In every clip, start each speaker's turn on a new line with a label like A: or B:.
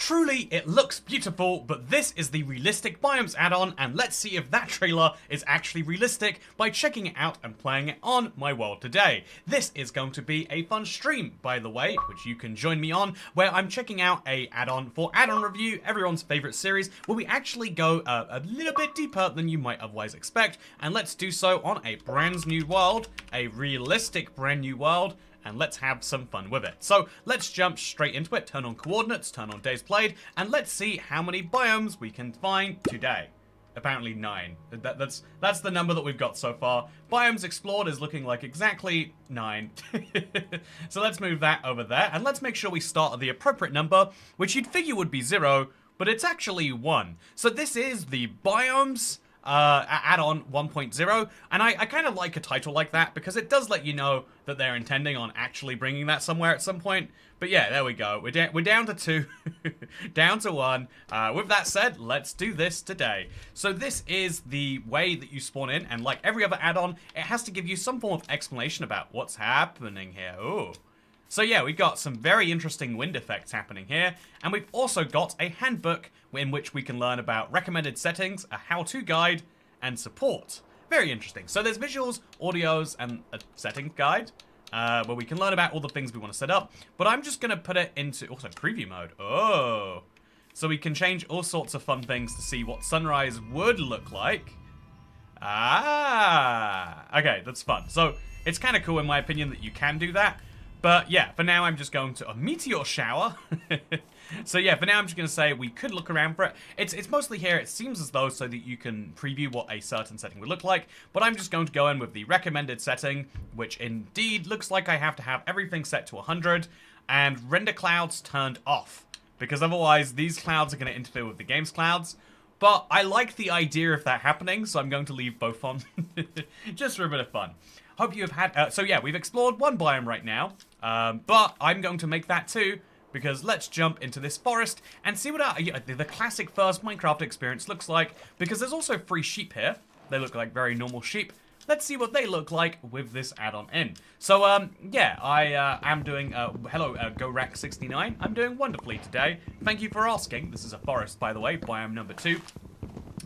A: Truly, it looks beautiful, but this is the realistic Biomes add-on, and let's see if that trailer is actually realistic by checking it out and playing it on my world today. This is going to be a fun stream, by the way, which you can join me on, where I'm checking out a add-on for add-on review, everyone's favorite series, where we actually go a little bit deeper than you might otherwise expect, and let's do so on a brand new world, a realistic brand new world, and let's have some fun with it. So let's jump straight into it, turn on coordinates, turn on days played, and let's see how many biomes we can find today. Apparently 9. That's the number that we've got so far. Biomes explored is looking like exactly 9. So let's move that over there, and let's make sure we start at the appropriate number, which you'd figure would be 0, but it's actually 1. So this is the Biomes add-on 1.0, and I kind of like a title like that because it does let you know that they're intending on actually bringing that somewhere at some point. But yeah, there we go. We're down to 2, down to 1. With that said, let's do this today. So this is the way that you spawn in, and like every other add-on, it has to give you some form of explanation about what's happening here. Ooh. So yeah, we've got some very interesting wind effects happening here, and we've also got a handbook in which we can learn about recommended settings, a how-to guide, and support. Very interesting. So there's visuals, audios, and a settings guide, where we can learn about all the things we want to set up, but I'm just going to put it into also preview mode. Oh, so we can change all sorts of fun things to see what sunrise would look like. Ah, okay, that's fun. So it's kind of cool in my opinion that you can do that. But yeah, for now I'm just going to a meteor shower. So yeah, for now I'm just going to say we could look around for it. It's mostly here, it seems as though, so that you can preview what a certain setting would look like. But I'm just going to go in with the recommended setting, which indeed looks like I have to have everything set to 100 and render clouds turned off. Because otherwise these clouds are going to interfere with the game's clouds. But I like the idea of that happening, so I'm going to leave both on. Just for a bit of fun. Hope you have had... so yeah, we've explored one biome right now, but I'm going to make that 2, because let's jump into this forest and see what the classic first Minecraft experience looks like, because there's also 3 sheep here. They look like very normal sheep. Let's see what they look like with this add-on in. So, yeah, I am doing... hello, GoRack69. I'm doing wonderfully today. Thank you for asking. This is a forest, by the way, biome number 2.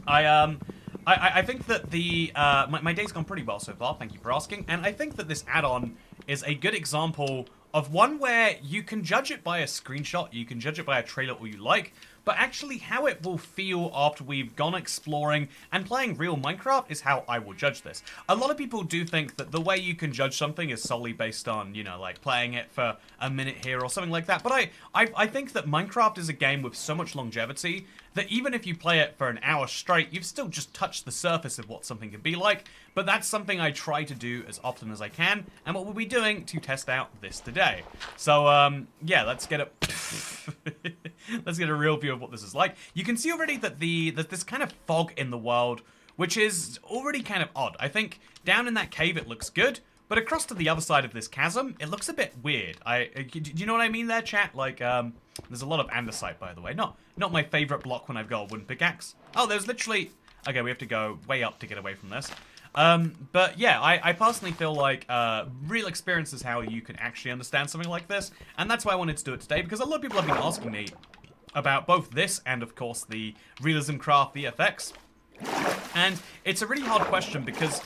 A: I think that the my day's gone pretty well so far, thank you for asking, and I think that this add-on is a good example of one where you can judge it by a screenshot, you can judge it by a trailer all you like, but actually how it will feel after we've gone exploring and playing real Minecraft is how I will judge this. A lot of people do think that the way you can judge something is solely based on, you know, like playing it for a minute here or something like that, but I think that Minecraft is a game with so much longevity that even if you play it for an hour straight, you've still just touched the surface of what something can be like, but that's something I try to do as often as I can, and what we'll be doing to test out this today. So, yeah, let's get let's get a real view of what this is like. You can see already that there's this kind of fog in the world, which is already kind of odd. I think down in that cave it looks good, but across to the other side of this chasm, it looks a bit weird. Do you know what I mean there, chat? Like, there's a lot of andesite, by the way. Not my favorite block when I've got a wooden pickaxe. Oh, there's literally... Okay, we have to go way up to get away from this. But yeah, I personally feel like real experience is how you can actually understand something like this, and that's why I wanted to do it today, because a lot of people have been asking me about both this and, of course, the Realism Craft VFX. And it's a really hard question because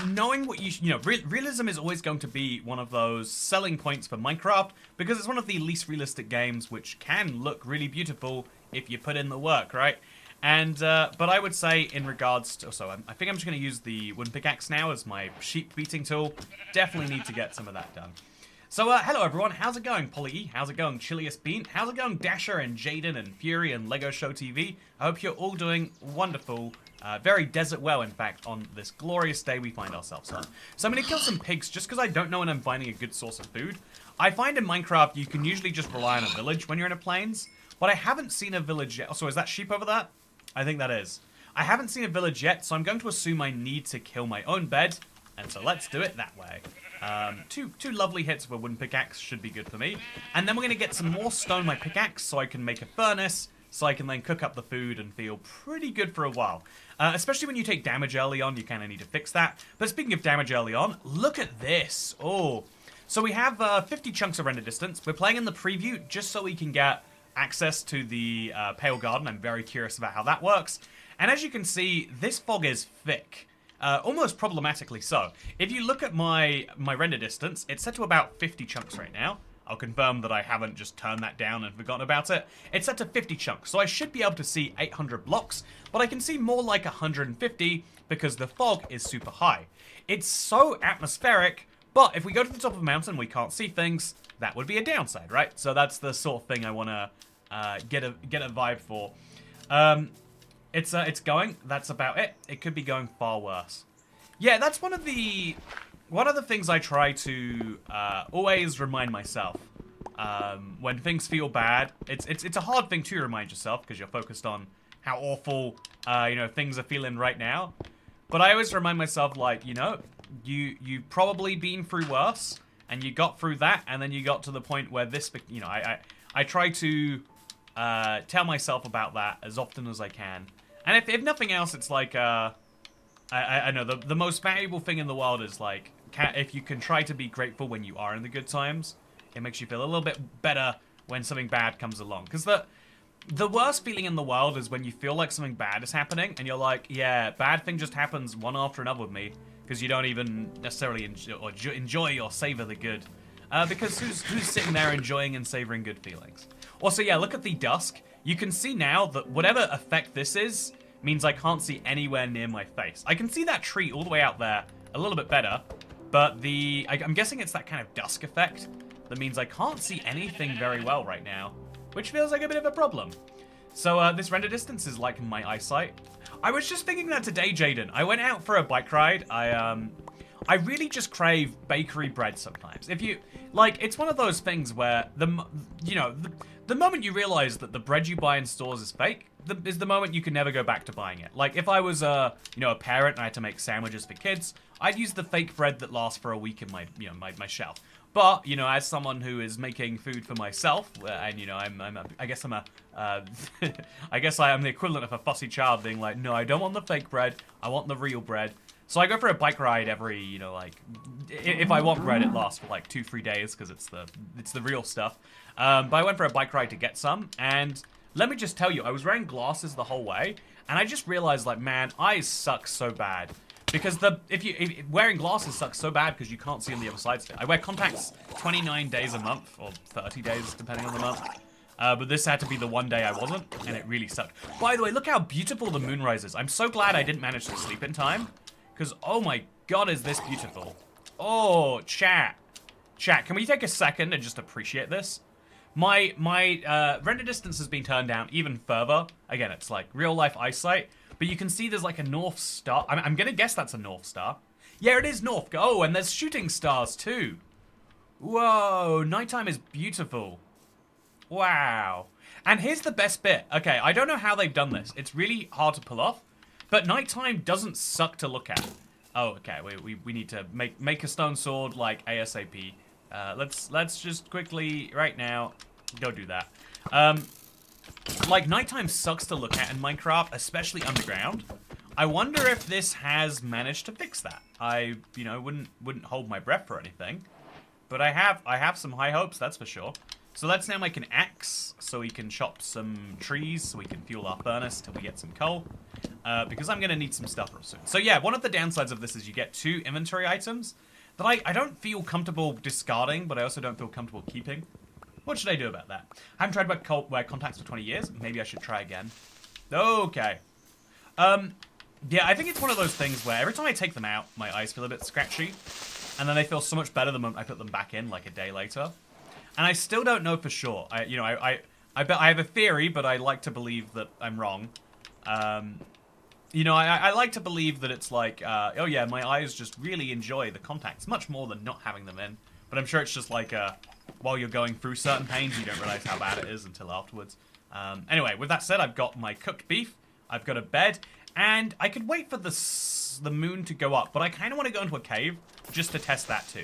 A: knowing what you know, realism is always going to be one of those selling points for Minecraft because it's one of the least realistic games which can look really beautiful if you put in the work, right? And, but I would say in regards to, so I think I'm just going to use the wooden pickaxe now as my sheep beating tool. Definitely need to get some of that done. So, hello everyone, how's it going, Polly E? How's it going, Chiliest Bean? How's it going, Dasher and Jaden and Fury and Lego Show TV? I hope you're all doing wonderful, very desert well, in fact, on this glorious day we find ourselves on. So I'm going to kill some pigs just because I don't know when I'm finding a good source of food. I find in Minecraft you can usually just rely on a village when you're in a plains, but I haven't seen a village yet. Oh, so is that sheep over there? I think that is. I haven't seen a village yet, so I'm going to assume I need to kill my own bed, and so let's do it that way. Two lovely hits of a wooden pickaxe should be good for me. And then we're going to get some more stone in my pickaxe so I can make a furnace, so I can then cook up the food and feel pretty good for a while. Especially when you take damage early on, you kind of need to fix that. But speaking of damage early on, look at this. Oh, so we have 50 chunks of render distance. We're playing in the preview just so we can get access to the Pale Garden. I'm very curious about how that works. And as you can see, this fog is thick. Almost problematically so. If you look at my render distance, it's set to about 50 chunks right now. I'll confirm that I haven't just turned that down and forgotten about it. It's set to 50 chunks, so I should be able to see 800 blocks, but I can see more like 150 because the fog is super high. It's so atmospheric, but if we go to the top of a mountain we can't see things, that would be a downside, right? So that's the sort of thing I want to get a vibe for. It's going. That's about it. It could be going far worse. Yeah, that's one of the things I try to always remind myself when things feel bad. It's a hard thing to remind yourself because you're focused on how awful things are feeling right now. But I always remind myself, like, you've probably been through worse, and you got through that, and then you got to the point where this, I try to tell myself about that as often as I can. And if nothing else, it's like, I know, the most valuable thing in the world is, like, if you can try to be grateful when you are in the good times, it makes you feel a little bit better when something bad comes along. Because the worst feeling in the world is when you feel like something bad is happening, and you're like, yeah, bad thing just happens one after another with me, because you don't even necessarily enjoy or savor the good. Because who's sitting there enjoying and savoring good feelings? Also, yeah, look at the dusk. You can see now that whatever effect this is means I can't see anywhere near my face. I can see that tree all the way out there a little bit better, but I'm guessing it's that kind of dusk effect that means I can't see anything very well right now, which feels like a bit of a problem. So this render distance is like my eyesight. I was just thinking that today, Jaden. I went out for a bike ride. I really just crave bakery bread sometimes. If you like, it's one of those things where the moment you realize that the bread you buy in stores is fake is the moment you can never go back to buying it. Like if I was a parent and I had to make sandwiches for kids, I'd use the fake bread that lasts for a week in my my shelf. But as someone who is making food for myself, and I guess I am the equivalent of a fussy child being like, no, I don't want the fake bread, I want the real bread. So I go for a bike ride every, if I want bread, it lasts for like 2-3 days because it's the real stuff. But I went for a bike ride to get some, and let me just tell you, I was wearing glasses the whole way, and I just realized, like, man, eyes suck so bad. Because if wearing glasses sucks so bad because you can't see on the other side still. I wear contacts 29 days a month, or 30 days depending on the month. But this had to be the one day I wasn't, and it really sucked. By the way, look how beautiful the moonrise is. I'm so glad I didn't manage to sleep in time. Because, oh my god, is this beautiful. Oh, chat. Chat, can we take a second and just appreciate this? My render distance has been turned down even further. Again, it's like real life eyesight. But you can see there's like a North Star. I'm going to guess that's a North Star. Yeah, it is North. Oh, and there's shooting stars too. Whoa, nighttime is beautiful. Wow. And here's the best bit. Okay, I don't know how they've done this. It's really hard to pull off. But nighttime doesn't suck to look at. Oh, okay. We need to make a stone sword like ASAP. Let's just quickly right now go do that. Like nighttime sucks to look at in Minecraft, especially underground. I wonder if this has managed to fix that. I wouldn't hold my breath for anything, but I have some high hopes, that's for sure. So let's now make an axe so we can chop some trees so we can fuel our furnace till we get some coal. Because I'm going to need some stuff real soon. So yeah, one of the downsides of this is you get 2 inventory items that I don't feel comfortable discarding, but I also don't feel comfortable keeping. What should I do about that? I haven't tried to wear contacts for 20 years. Maybe I should try again. Okay. Yeah, I think it's one of those things where every time I take them out, my eyes feel a bit scratchy. And then they feel so much better the moment I put them back in, like a day later. And I still don't know for sure. I have a theory, but I like to believe that I'm wrong. I like to believe that it's like, oh yeah, my eyes just really enjoy the contacts much more than not having them in. But I'm sure it's just like, while you're going through certain pains, you don't realize how bad it is until afterwards. Anyway, with that said, I've got my cooked beef, I've got a bed, and I could wait for the moon to go up, but I kind of want to go into a cave just to test that too.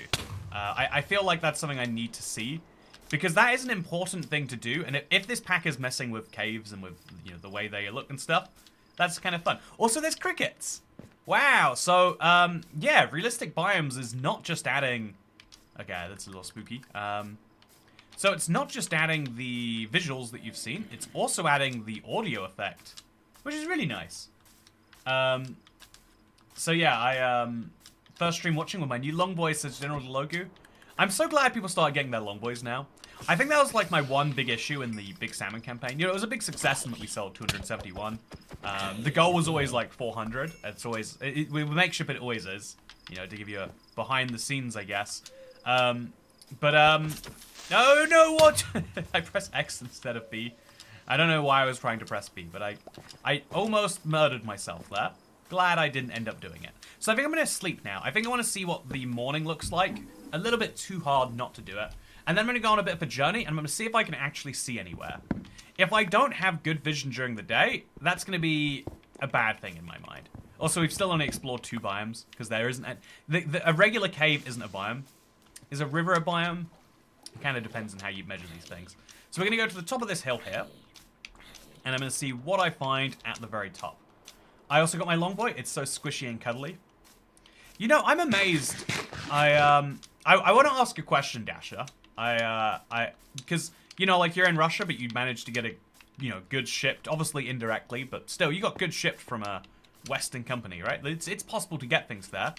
A: I feel like that's something I need to see, because that is an important thing to do, and if this pack is messing with caves and with the way they look and stuff, that's kind of fun. Also, there's crickets. Wow. So, yeah, realistic biomes is not just adding. Okay, that's a little spooky. So it's not just adding the visuals that you've seen, it's also adding the audio effect, which is really nice. So yeah, I first stream watching with my new long boy, says General Logu. I'm so glad people started getting their long boys now. I think that was like my one big issue in the Big Salmon campaign. You know, it was a big success in that we sold 271. The goal was always like 400. It's always, with Makeship it always is, you know, to give you a behind the scenes, I guess. No, what? I pressed X instead of B. I don't know why I was trying to press B, but I almost murdered myself there. Glad I didn't end up doing it. So I think I'm going to sleep now. I think I want to see what the morning looks like. A little bit too hard not to do it. And then I'm going to go on a bit of a journey, and I'm going to see if I can actually see anywhere. If I don't have good vision during the day, that's going to be a bad thing in my mind. Also, we've still only explored 2 biomes, because there isn't a regular cave isn't a biome. Is a river a biome? It kind of depends on how you measure these things. So we're going to go to the top of this hill here, and I'm going to see what I find at the very top. I also got my longboy. It's so squishy and cuddly. You know, I'm amazed. I want to ask a question, Dasher. Because, you know, like you're in Russia, but you managed to get a, you know, goods shipped, obviously indirectly, but still, you got goods shipped from a Western company, right? It's possible to get things there.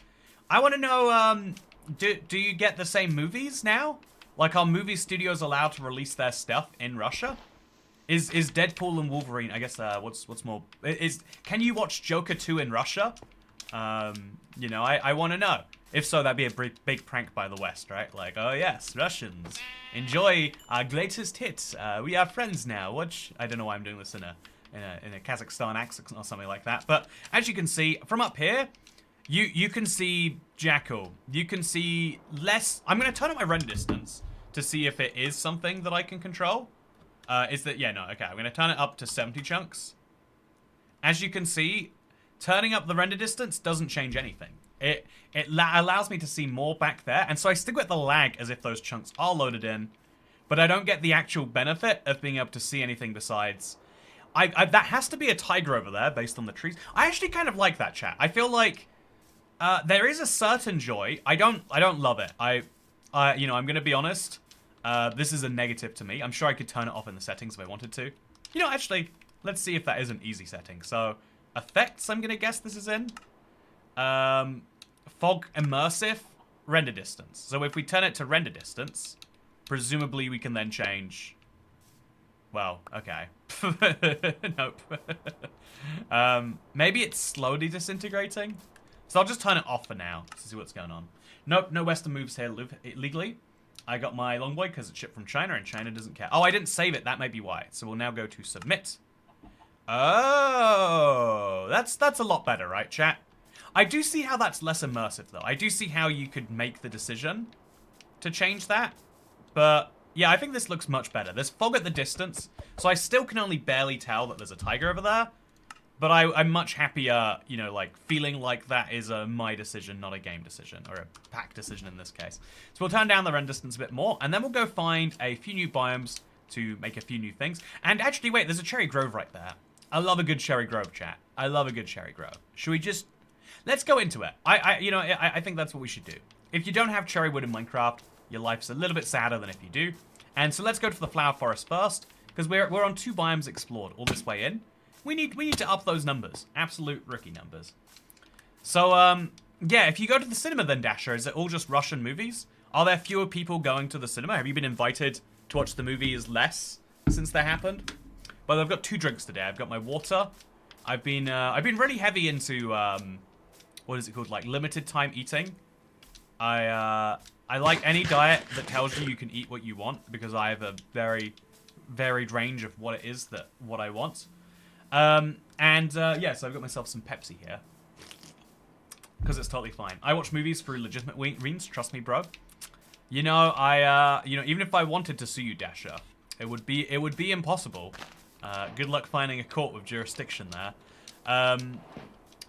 A: I want to know, do you get the same movies now? Like, are movie studios allowed to release their stuff in Russia? Is Deadpool and Wolverine, I guess, what's more, can you watch Joker 2 in Russia? You know, I want to know. If so, that'd be a big prank by the West, right? Like, oh yes, Russians, enjoy our greatest hits. We are friends now. Watch. I don't know why I'm doing this in a Kazakhstan accent or something like that. But as you can see from up here, you can see Jackal. You can see less. I'm gonna turn up my render distance to see if it is something that I can control. Yeah, no, okay. I'm gonna turn it up to 70 chunks. As you can see, turning up the render distance doesn't change anything. It allows me to see more back there, and so I still get the lag as if those chunks are loaded in, but I don't get the actual benefit of being able to see anything besides. That has to be a tiger over there based on the trees. I actually kind of like that, chat. I feel like there is a certain joy. I don't love it. You know, I'm gonna be honest. This is a negative to me. I'm sure I could turn it off in the settings if I wanted to. You know, actually, let's see if that is an easy setting. So, effects, I'm gonna guess this is in. Fog immersive render distance. So if we turn it to render distance, presumably we can then change. Well, okay. Nope. Maybe it's slowly disintegrating. So I'll just turn it off for now to see what's going on. Nope, no Western moves here legally. I got my longboy because it's shipped from China and China doesn't care. Oh, I didn't save it. That may be why. So we'll now go to submit. Oh, that's a lot better, right, chat? I do see how that's less immersive, though. I do see how you could make the decision to change that. But, yeah, I think this looks much better. There's fog at the distance, so I still can only barely tell that there's a tiger over there. But I'm much happier, you know, like, feeling like that is my decision, not a game decision, or a pack decision in this case. So we'll turn down the render distance a bit more, and then we'll go find a few new biomes to make a few new things. And actually, wait, there's a cherry grove right there. I love a good cherry grove, chat. I love a good cherry grove. Should we just... Let's go into it. I think that's what we should do. If you don't have cherry wood in Minecraft, your life's a little bit sadder than if you do. And so let's go to the flower forest first, because we're on 2 biomes explored all this way in. We need to up those numbers. Absolute rookie numbers. So, yeah, if you go to the cinema then, Dasher, is it all just Russian movies? Are there fewer people going to the cinema? Have you been invited to watch the movies less since that happened? But I've got 2 drinks today. I've got my water. I've been really heavy into, what is it called? Like limited time eating. I like any diet that tells you can eat what you want, because I have a very varied range of what it is what I want. Yeah, so I've got myself some Pepsi here, because it's totally fine. I watch movies through legitimate means, trust me, bro. You know, you know, even if I wanted to sue you, Dasher, it would be impossible. Good luck finding a court with jurisdiction there. But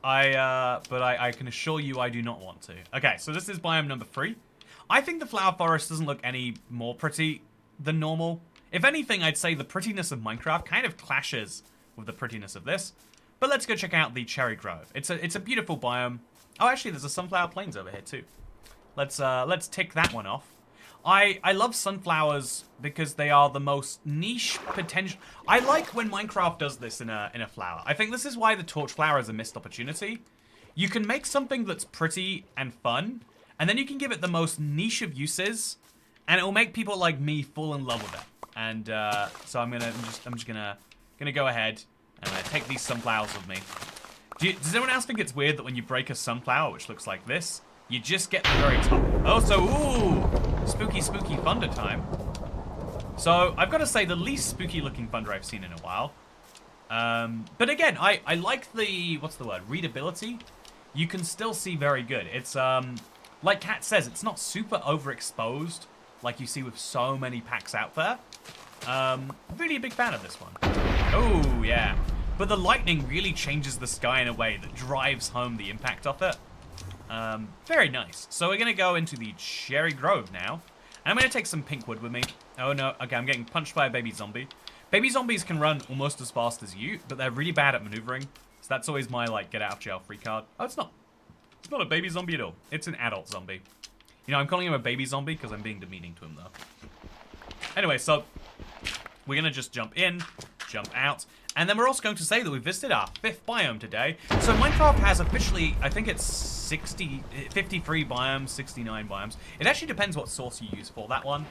A: I can assure you I do not want to. Okay, so this is biome number 3. I think the flower forest doesn't look any more pretty than normal. If anything, I'd say the prettiness of Minecraft kind of clashes with the prettiness of this. But let's go check out the cherry grove. It's a beautiful biome. Oh, actually, there's a sunflower plains over here too. Let's tick that one off. I love sunflowers because they are the most niche potential. I like when Minecraft does this in a flower. I think this is why the torch flower is a missed opportunity. You can make something that's pretty and fun, and then you can give it the most niche of uses, and it will make people like me fall in love with it. And so I'm just gonna go ahead and take these sunflowers with me. Does anyone else think it's weird that when you break a sunflower, which looks like this, you just get the very top? Oh, so ooh, spooky thunder time. So I've got to say the least spooky looking thunder I've seen in a while. But again, I like the, what's the word, readability. You can still see very good. It's like Kat says, it's not super overexposed like you see with so many packs out there. Really a big fan of this one. Oh yeah, but the lightning really changes the sky in a way that drives home the impact of it. Very nice. So we're gonna go into the Cherry Grove now. And I'm gonna take some pink wood with me. Oh no, okay, I'm getting punched by a baby zombie. Baby zombies can run almost as fast as you, but they're really bad at maneuvering. So that's always my, like, get out of jail free card. Oh, it's not. It's not a baby zombie at all. It's an adult zombie. You know, I'm calling him a baby zombie because I'm being demeaning to him, though. Anyway, so we're gonna just jump in, jump out. And then we're also going to say that we visited our 5th biome today. So Minecraft has officially, I think it's 53 biomes, 69 biomes. It actually depends what source you use for that one.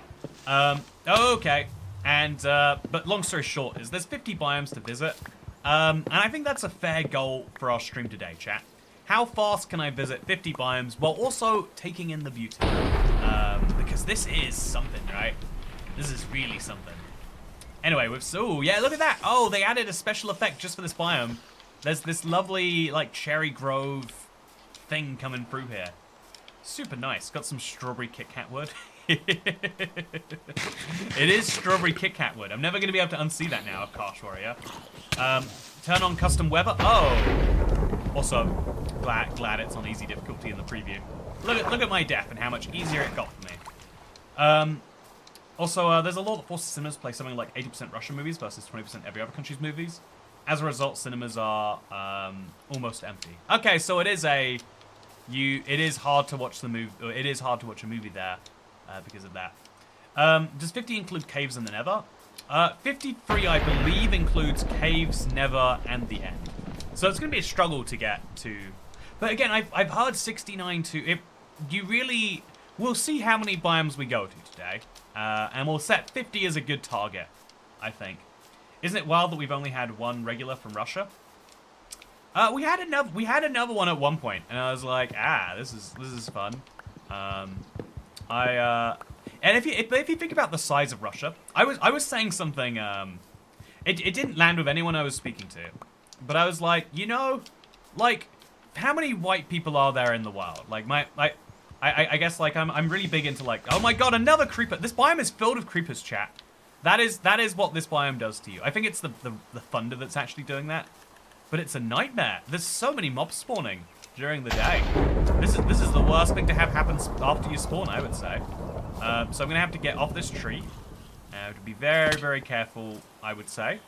A: Okay. And, but long story short is there's 50 biomes to visit. And I think that's a fair goal for our stream today, chat. How fast can I visit 50 biomes while also taking in the beauty? Because this is something, right? This is really something. Anyway, oh yeah, look at that. Oh, they added a special effect just for this biome. There's this lovely, like, cherry grove thing coming through here. Super nice. Got some strawberry Kit Kat wood. It is strawberry Kit Kat wood. I'm never going to be able to unsee that now, Karsh Warrior. Turn on custom weather. Oh. Also, glad it's on easy difficulty in the preview. Look at my death and how much easier it got for me. Also, there's a law that forces cinemas to play something like 80% Russian movies versus 20% every other country's movies. As a result, cinemas are almost empty. Okay, so it is hard to watch the movie. It is hard to watch a movie there because of that. Does 50 include caves and the Nether? 53, I believe, includes caves, Nether, and the end. So it's going to be a struggle to get to. But again, I've heard 69 to. We'll see how many biomes we go to today. And we'll set 50 as a good target, I think. Isn't it wild that we've only had one regular from Russia? We had another one at one point, and I was like, this is fun. And if you think about the size of Russia, I was saying something. It didn't land with anyone I was speaking to, but I was like, you know, like, how many white people are there in the world? Like I guess, like, I'm really big into, like, oh my god, another creeper. This biome is filled with creepers, chat. That is what this biome does to you. I think it's the thunder that's actually doing that. But it's a nightmare. There's so many mobs spawning during the day. This is the worst thing to have happen after you spawn, I would say. So I'm going to have to get off this tree. To be very, very careful, I would say.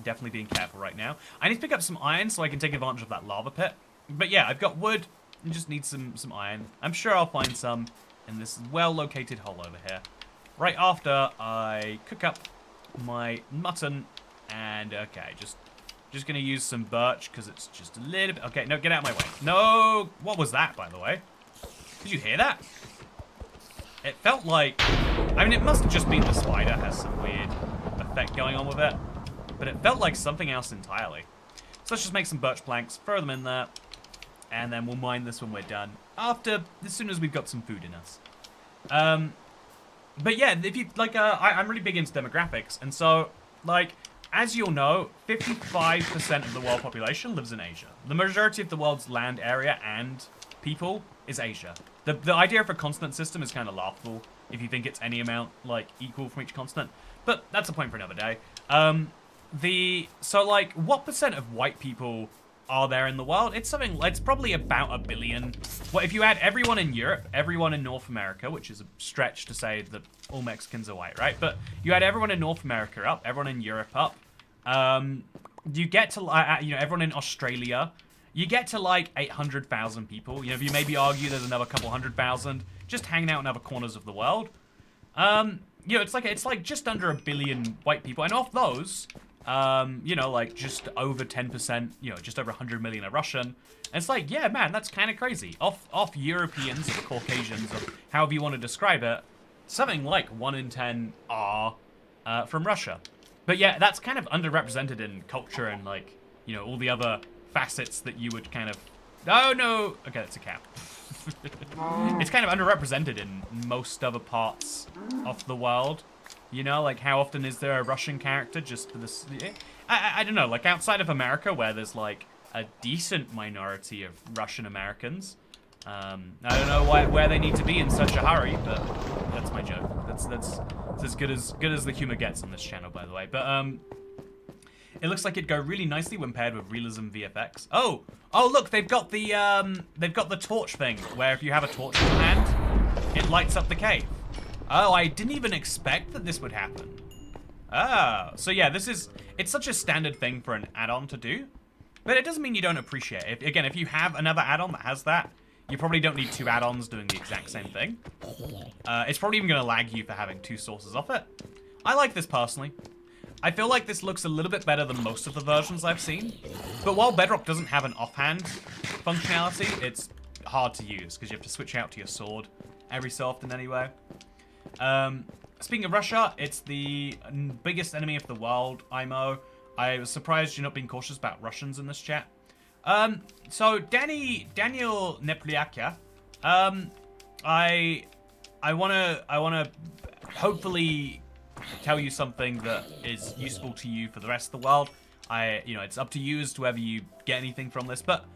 A: Definitely being careful right now. I need to pick up some iron so I can take advantage of that lava pit. But yeah, I've got wood. I just need some iron. I'm sure I'll find some in this well-located hole over here. Right after I cook up my mutton. And, okay, just going to use some birch because it's just a little bit... Okay, no, get out of my way. No! What was that, by the way? Did you hear that? It felt like... I mean, it must have just been the spider has some weird effect going on with it. But it felt like something else entirely. So let's just make some birch planks, throw them in there. And then we'll mine this when we're done. As soon as we've got some food in us. But yeah, if you like, I'm really big into demographics, and so like, as you'll know, 55% of the world population lives in Asia. The majority of the world's land area and people is Asia. The idea of a continent system is kind of laughable if you think it's any amount like equal from each continent. But that's a point for another day. So like, what percent of white people are there in the world? It's probably about 1 billion. Well, if you add everyone in Europe, everyone in North America, which is a stretch to say that all Mexicans are white, right? But you add everyone in North America up, everyone in Europe up, you get to, everyone in Australia, you get to like 800,000 people. You know, if you maybe argue there's another couple 100,000 just hanging out in other corners of the world. You know, it's like just under 1 billion white people, and of those, you know, like just over 10%, you know, just over 100 million are Russian. And it's like, yeah, man, that's kind of crazy. Off Europeans or Caucasians, or however you want to describe it, something like 1 in 10 are from Russia. But yeah, that's kind of underrepresented in culture and, like, you know, all the other facets that you would kind of... Oh, no! Okay, that's a cat. It's kind of underrepresented in most other parts of the world. You know, like, how often is there a Russian character just for this? I don't know, like, outside of America, where there's, like, a decent minority of Russian Americans. I don't know where they need to be in such a hurry, but that's my joke. That's as good as the humor gets on this channel, by the way. But, it looks like it'd go really nicely when paired with realism VFX. Oh, look, they've got the torch thing, where if you have a torch in your hand, it lights up the cave. Oh, I didn't even expect that this would happen. Oh, so yeah, it's such a standard thing for an add-on to do, but it doesn't mean you don't appreciate it. Again, if you have another add-on that has that, you probably don't need 2 add-ons doing the exact same thing. It's probably even gonna lag you for having 2 sources of it. I like this personally. I feel like this looks a little bit better than most of the versions I've seen, but while Bedrock doesn't have an offhand functionality, it's hard to use because you have to switch out to your sword every so often anyway. Speaking of Russia, it's the biggest enemy of the world, IMO. I was surprised you're not being cautious about Russians in this chat. So Daniel Neplyakia, I wanna hopefully tell you something that is useful to you for the rest of the world. You know, it's up to you as to whether you get anything from this, but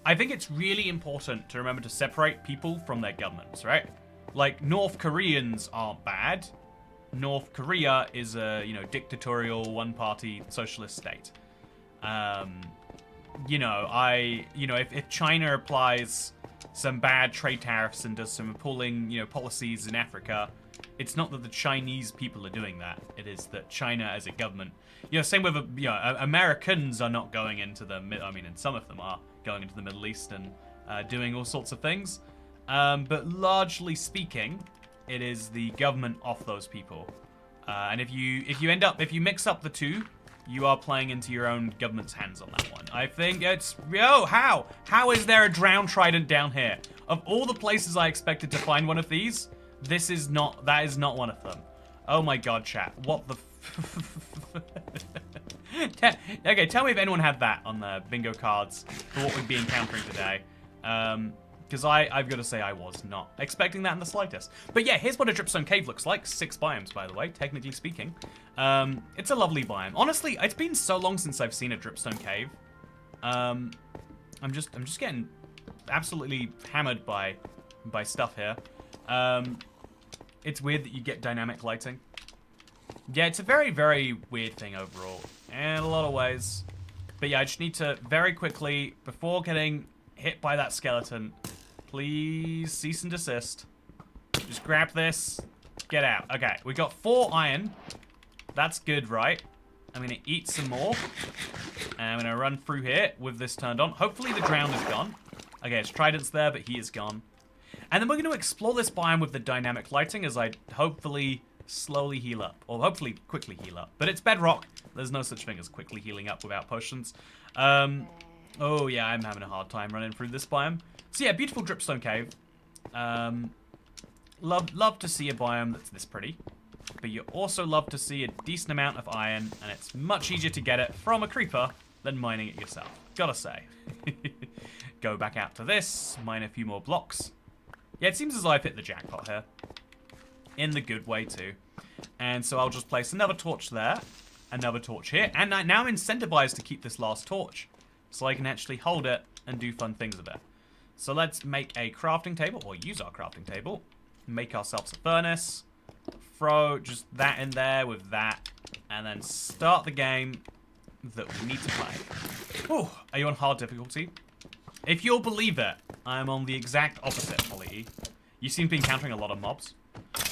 A: I think it's really important to remember to separate people from their governments, right? Like, North Koreans aren't bad. North Korea is a, you know, dictatorial, one-party socialist state. You know, if China applies some bad trade tariffs and does some appalling, you know, policies in Africa, it's not that the Chinese people are doing that. It is that China as a government, you know, same with, you know, Americans are not going into the, I mean, and some of them are going into the Middle East and doing all sorts of things. But largely speaking, it is the government of those people. And if you mix up the two, you are playing into your own government's hands on that one. I think it's, how is there a drowned trident down here? Of all the places I expected to find one of these, that is not one of them. Oh my god, chat, what the okay, tell me if anyone had that on the bingo cards for what we'd be encountering today. Because I've got to say I was not expecting that in the slightest. But yeah, here's what a dripstone cave looks like. 6 biomes, by the way, technically speaking. It's a lovely biome. Honestly, it's been so long since I've seen a dripstone cave. I'm just getting absolutely hammered by stuff here. It's weird that you get dynamic lighting. Yeah, it's a very, very weird thing overall, in a lot of ways. But yeah, I just need to very quickly, before getting hit by that skeleton, please cease and desist. Just grab this, get out. Okay, we got 4 iron. That's good, right? I'm gonna eat some more. And I'm gonna run through here with this turned on. Hopefully the drown is gone. Okay, his trident's there, but he is gone. And then we're gonna explore this biome with the dynamic lighting as I hopefully slowly heal up. Or hopefully quickly heal up. But it's Bedrock. There's no such thing as quickly healing up without potions. Oh yeah, I'm having a hard time running through this biome. So yeah, beautiful dripstone cave. Love to see a biome that's this pretty. But you also love to see a decent amount of iron, and it's much easier to get it from a creeper than mining it yourself. Gotta say. Go back out to this, mine a few more blocks. Yeah, it seems as though I've hit the jackpot here. In the good way too. And so I'll just place another torch there, another torch here, and now I'm incentivized to keep this last torch, so I can actually hold it and do fun things with it. So let's make a crafting table, or use our crafting table. Make ourselves a furnace. Throw just that in there with that. And then start the game that we need to play. Ooh, are you on hard difficulty? If you'll believe it, I'm on the exact opposite, Polly. You seem to be encountering a lot of mobs.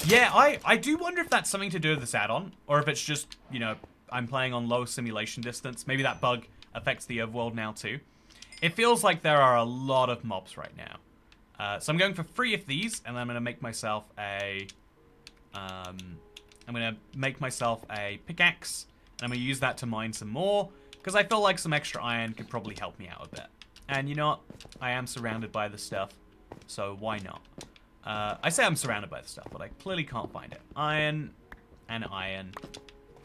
A: Yeah, I do wonder if that's something to do with this add-on, or if it's just, you know, I'm playing on low simulation distance. Maybe that bug affects the overworld now too. It feels like there are a lot of mobs right now. So I'm going for 3 of these, and then I'm going to make myself a I'm going to make myself a pickaxe, and I'm going to use that to mine some more, because I feel like some extra iron could probably help me out a bit. And you know what? I am surrounded by the stuff, so why not? I say I'm surrounded by the stuff, but I clearly can't find it. Iron and iron.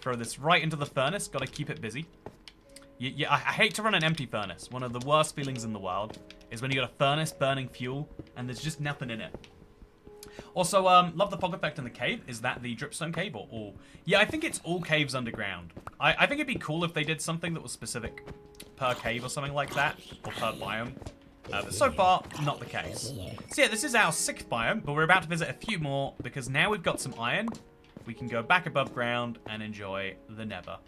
A: Throw this right into the furnace. Got to keep it busy. I hate to run an empty furnace. One of the worst feelings in the world is when you got a furnace burning fuel and there's just nothing in it. Also, love the fog effect in the cave. Is that the dripstone cave or all? Yeah, I think it's all caves underground. I think it'd be cool if they did something that was specific per cave or something like that, or per biome. But so far, not the case. So yeah, this is our 6th biome, but we're about to visit a few more because now we've got some iron. We can go back above ground and enjoy the nether.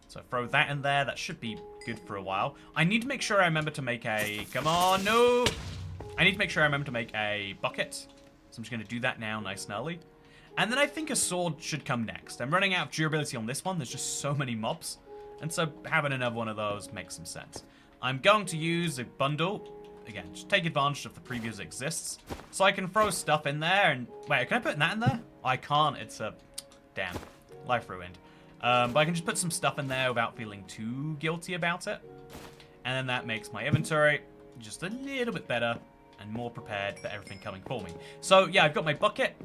A: So throw that in there. That should be good for a while. I need to make sure I remember to make a... Come on, no! I need to make sure I remember to make a bucket. So I'm just going to do that now, nice and early. And then I think a sword should come next. I'm running out of durability on this one. There's just so many mobs. And so having another one of those makes some sense. I'm going to use a bundle. Again, just take advantage of the previous exists. So I can throw stuff in there and... Wait, can I put that in there? I can't. It's a... Damn. Life ruined. But I can just put some stuff in there without feeling too guilty about it. And then that makes my inventory just a little bit better and more prepared for everything coming for me. So, yeah, I've got my bucket.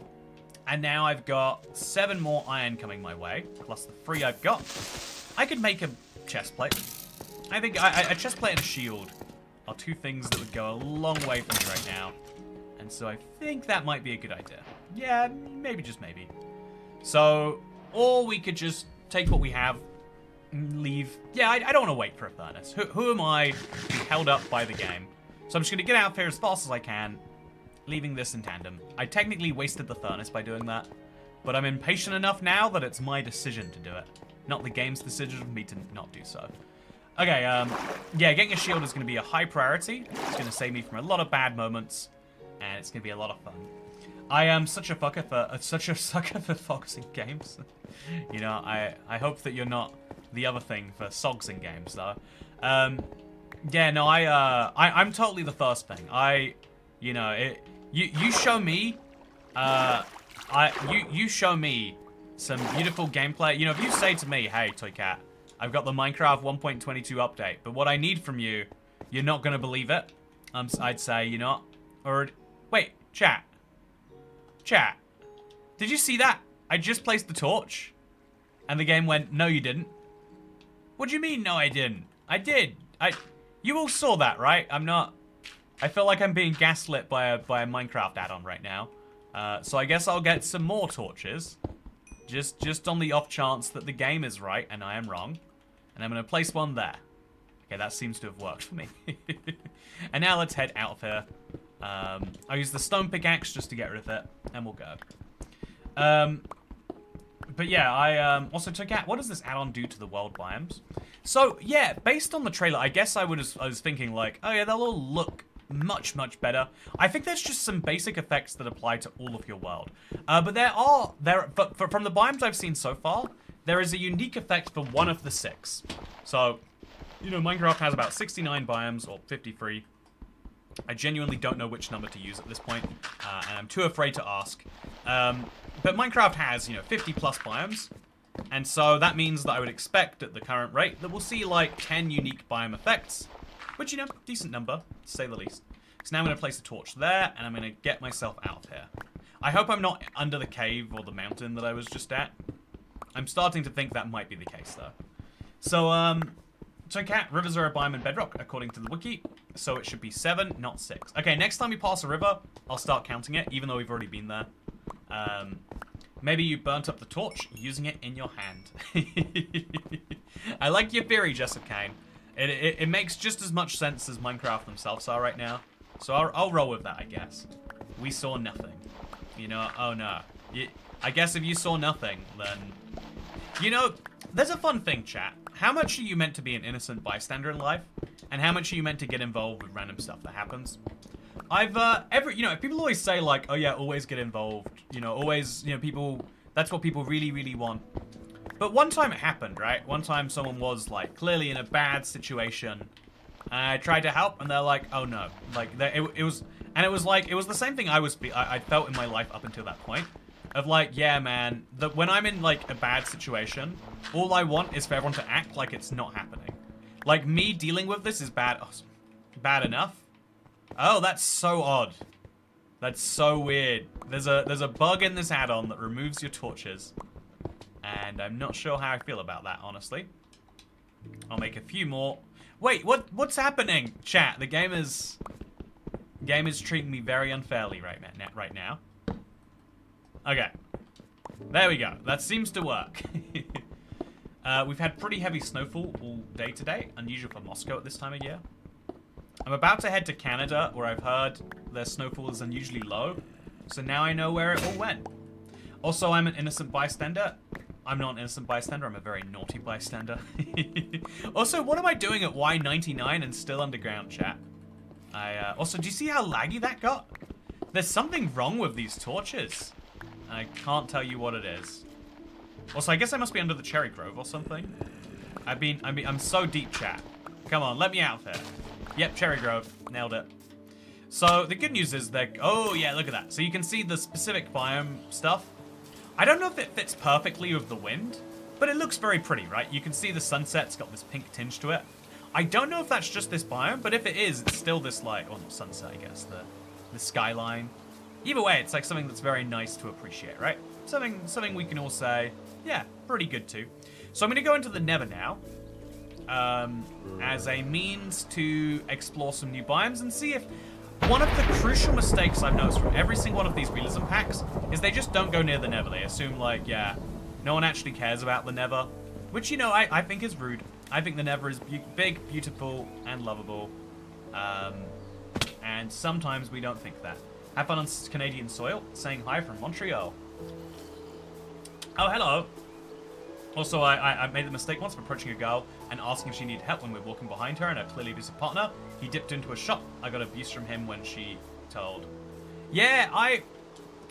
A: And now I've got 7 more iron coming my way, plus the 3 I've got. I could make a chest plate. I think a chest plate and a shield are 2 things that would go a long way for me right now. And so I think that might be a good idea. Yeah, maybe, just maybe. So, or we could just take what we have and leave. Yeah, I don't want to wait for a furnace. Who am I to be held up by the game? So I'm just going to get out of here as fast as I can, leaving this in tandem. I technically wasted the furnace by doing that, but I'm impatient enough now that it's my decision to do it. Not the game's decision for me to not do so. Okay, yeah, getting a shield is going to be a high priority. It's going to save me from a lot of bad moments, and it's going to be a lot of fun. I am such a sucker for fogs in games. You know, I hope that you're not the other thing for sogs in games, though. Yeah, no, I'm totally the first thing. You show me, you show me some beautiful gameplay. You know, if you say to me, hey, Toycat, I've got the Minecraft 1.22 update, but what I need from you, you're not gonna believe it. I'd say, you know, or wait, chat, did you see that? I just placed the torch, and the game went, no, you didn't. What do you mean, no, I didn't? I did. You all saw that, right? I feel like I'm being gaslit by a Minecraft add-on right now. So I guess I'll get some more torches. Just on the off chance that the game is right and I am wrong. And I'm going to place one there. Okay, that seems to have worked for me. And now let's head out of here. I'll use the stone pickaxe just to get rid of it. And we'll go. But yeah, also Toycat, what does this add-on do to the world biomes? So yeah, based on the trailer, I guess I was thinking like, oh yeah, they'll all look much better. I think there's just some basic effects that apply to all of your world. But from the biomes I've seen so far, there is a unique effect for one of the 6. So, you know, Minecraft has about 69 biomes, or 53. I genuinely don't know which number to use at this point, and I'm too afraid to ask. But Minecraft has, you know, 50 plus biomes, and so that means that I would expect at the current rate that we'll see like 10 unique biome effects, which, you know, decent number, to say the least. So now I'm going to place a torch there, and I'm going to get myself out of here. I hope I'm not under the cave or the mountain that I was just at. I'm starting to think that might be the case, though. So, Toycat, rivers are a biome in Bedrock, according to the wiki. So it should be 7, not 6. Okay, next time we pass a river, I'll start counting it, even though we've already been there. Maybe you burnt up the torch using it in your hand. I like your theory, Jessup Kane. It makes just as much sense as Minecraft themselves are right now. So I'll roll with that, I guess. We saw nothing. You know, oh no. I guess if you saw nothing, then... You know, there's a fun thing, chat. How much are you meant to be an innocent bystander in life? And how much are you meant to get involved with random stuff that happens? You know, people always say like, oh yeah, always get involved. You know, always, you know, that's what people really want. But one time it happened, right? One time someone was like clearly in a bad situation. And I tried to help and they're like, oh no. Like, it was the same thing I felt in my life up until that point. Of like, yeah, man, when I'm in like a bad situation, all I want is for everyone to act like it's not happening. Like me dealing with this is bad enough. Oh, that's so odd. That's so weird. There's a bug in this add-on that removes your torches. And I'm not sure how I feel about that, honestly. I'll make a few more. Wait, what's happening? Chat, the game is treating me very unfairly right now. Okay. There we go. That seems to work. We've had pretty heavy snowfall all day today, unusual for Moscow at this time of year. I'm about to head to Canada, where I've heard their snowfall is unusually low, so now I know where it all went. Also, I'm an innocent bystander. I'm not an innocent bystander, I'm a very naughty bystander. Also, what am I doing at Y99 and still underground, chat? Also, do you see how laggy that got? There's something wrong with these torches. I can't tell you what it is. Also, I guess I must be under the cherry grove or something. I'm so deep, chat. Come on, let me out here. Yep, cherry grove. Nailed it. So, the good news is that... Oh, yeah, look at that. So you can see the specific biome stuff. I don't know if it fits perfectly with the wind, but it looks very pretty, right? You can see the sunset's got this pink tinge to it. I don't know if that's just this biome, but if it is, it's still this, like... Well, not sunset, I guess. The skyline. Either way, it's like something that's very nice to appreciate, right? Something we can all say, yeah, pretty good too. So I'm going to go into the Nether now. As a means to explore some new biomes and see if one of the crucial mistakes I've noticed from every single one of these realism packs is they just don't go near the Nether. They assume, like, yeah, no one actually cares about the Nether, which, you know, I think is rude. I think the Nether is big, beautiful, and lovable, and sometimes we don't think that. Have fun on Canadian soil, saying hi from Montreal. Oh, hello. Also, I made the mistake once of approaching a girl and asking if she needed help when we were walking behind her and her clearly abusive partner. He dipped into a shop. I got abuse from him when she told. Yeah,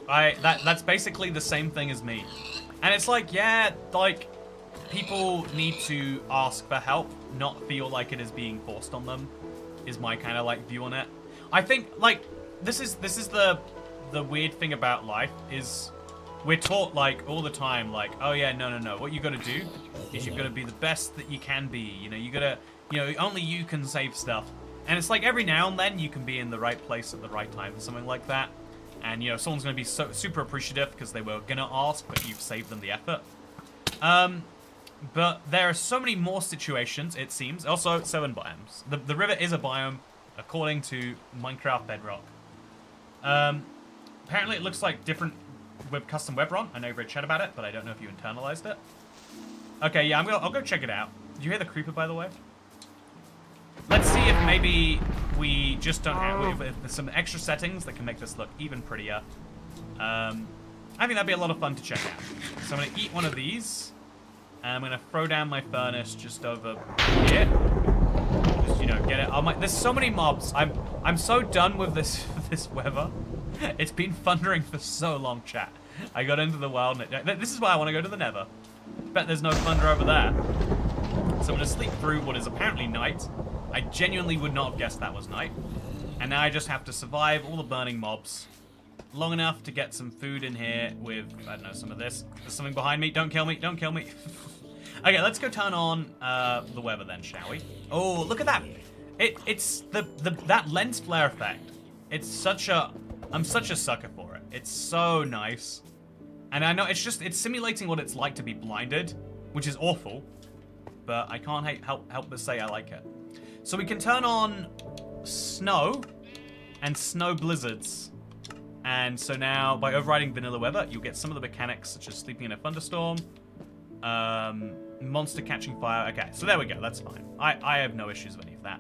A: that's basically the same thing as me. And it's like, yeah, like, people need to ask for help, not feel like it is being forced on them, is my kind of, like, view on it. I think, like, this is the weird thing about life is... We're taught, like, all the time, like, oh yeah, no. What you gotta do is you've gotta be the best that you can be. You know, you gotta, you know, only you can save stuff. And it's like every now and then you can be in the right place at the right time, something like that. And, you know, someone's gonna be super appreciative because they were gonna ask, but you've saved them the effort. But there are so many more situations, it seems. Also, 7 biomes. The river is a biome, according to Minecraft Bedrock. Apparently it looks like different... custom web run. I know you've read chat about it, but I don't know if you internalized it. Okay, yeah, I'll go check it out. Do you hear the creeper, by the way? Let's see if maybe we just don't have... If there's some extra settings that can make this look even prettier. I think that'd be a lot of fun to check out. So I'm going to eat one of these. And I'm going to throw down my furnace just over here. Just, you know, get it. There's so many mobs. I'm so done with this weather. It's been thundering for so long, chat. I got into the wild... This is why I want to go to the Nether. Bet there's no thunder over there. So I'm going to sleep through what is apparently night. I genuinely would not have guessed that was night. And now I just have to survive all the burning mobs long enough to get some food in here with, I don't know, some of this. There's something behind me. Don't kill me. Don't kill me. Okay, let's go turn on the weather then, shall we? Oh, look at that. It's that lens flare effect. It's such a... I'm such a sucker for it. It's so nice. And I know it's simulating what it's like to be blinded, which is awful, but I can't help but say I like it. So we can turn on snow and snow blizzards. And so now, by overriding vanilla weather, you'll get some of the mechanics, such as sleeping in a thunderstorm, monster catching fire. Okay, so there we go. That's fine. I have no issues with any of that.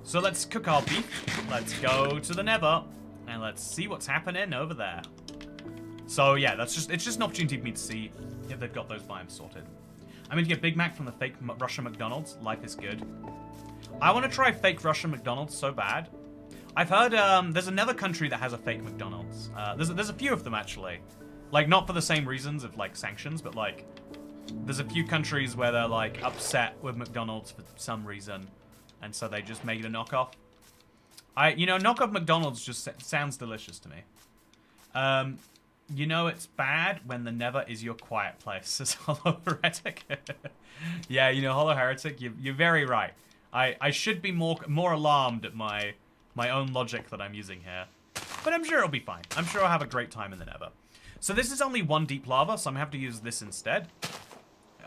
A: So let's cook our beef. Let's go to the Nether. And let's see what's happening over there. So yeah, it's just an opportunity for me to see if they've got those biomes sorted. I'm going to get Big Mac from the fake Russian McDonald's. Life is good. I want to try fake Russian McDonald's so bad. I've heard there's another country that has a fake McDonald's. There's a few of them actually. Like not for the same reasons of like sanctions, but like there's a few countries where they're like upset with McDonald's for some reason, and so they just made a knockoff. You know, knockoff McDonald's just sounds delicious to me. You know it's bad when the Nether is your quiet place, says Hollow Heretic. Yeah, you know, Hollow Heretic, you're very right. I should be more alarmed at my own logic that I'm using here. But I'm sure it'll be fine. I'm sure I'll have a great time in the Nether. So this is only 1 deep lava, so I'm going to have to use this instead.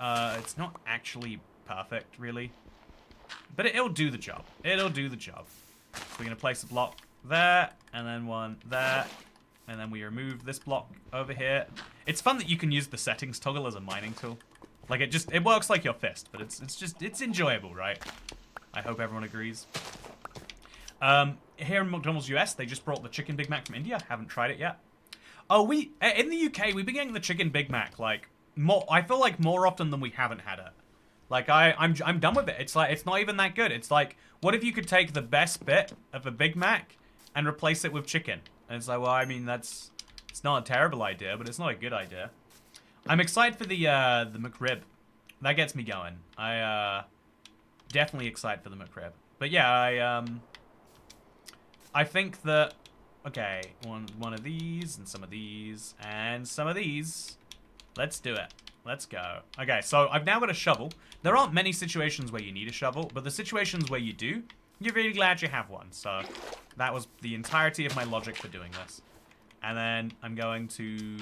A: It's not actually perfect, really. But it'll do the job. It'll do the job. So we're going to place a block there, and then one there. And then we remove this block over here. It's fun that you can use the settings toggle as a mining tool. Like, it works like your fist, but it's enjoyable, right? I hope everyone agrees. Here in McDonald's US, they just brought the Chicken Big Mac from India. Haven't tried it yet. Oh, in the UK, we've been getting the Chicken Big Mac, like, I feel like more often than we haven't had it. Like, I'm done with it. It's like, it's not even that good. It's like, what if you could take the best bit of a Big Mac and replace it with chicken? And it's like, well, I mean, it's not a terrible idea, but it's not a good idea. I'm excited for the McRib. That gets me going. Definitely excited for the McRib. But yeah, I think that, okay, one of these, and some of these, and some of these. Let's do it. Let's go. Okay, so I've now got a shovel. There aren't many situations where you need a shovel, but the situations where you do, you're really glad you have one. So that was the entirety of my logic for doing this. And then I'm going to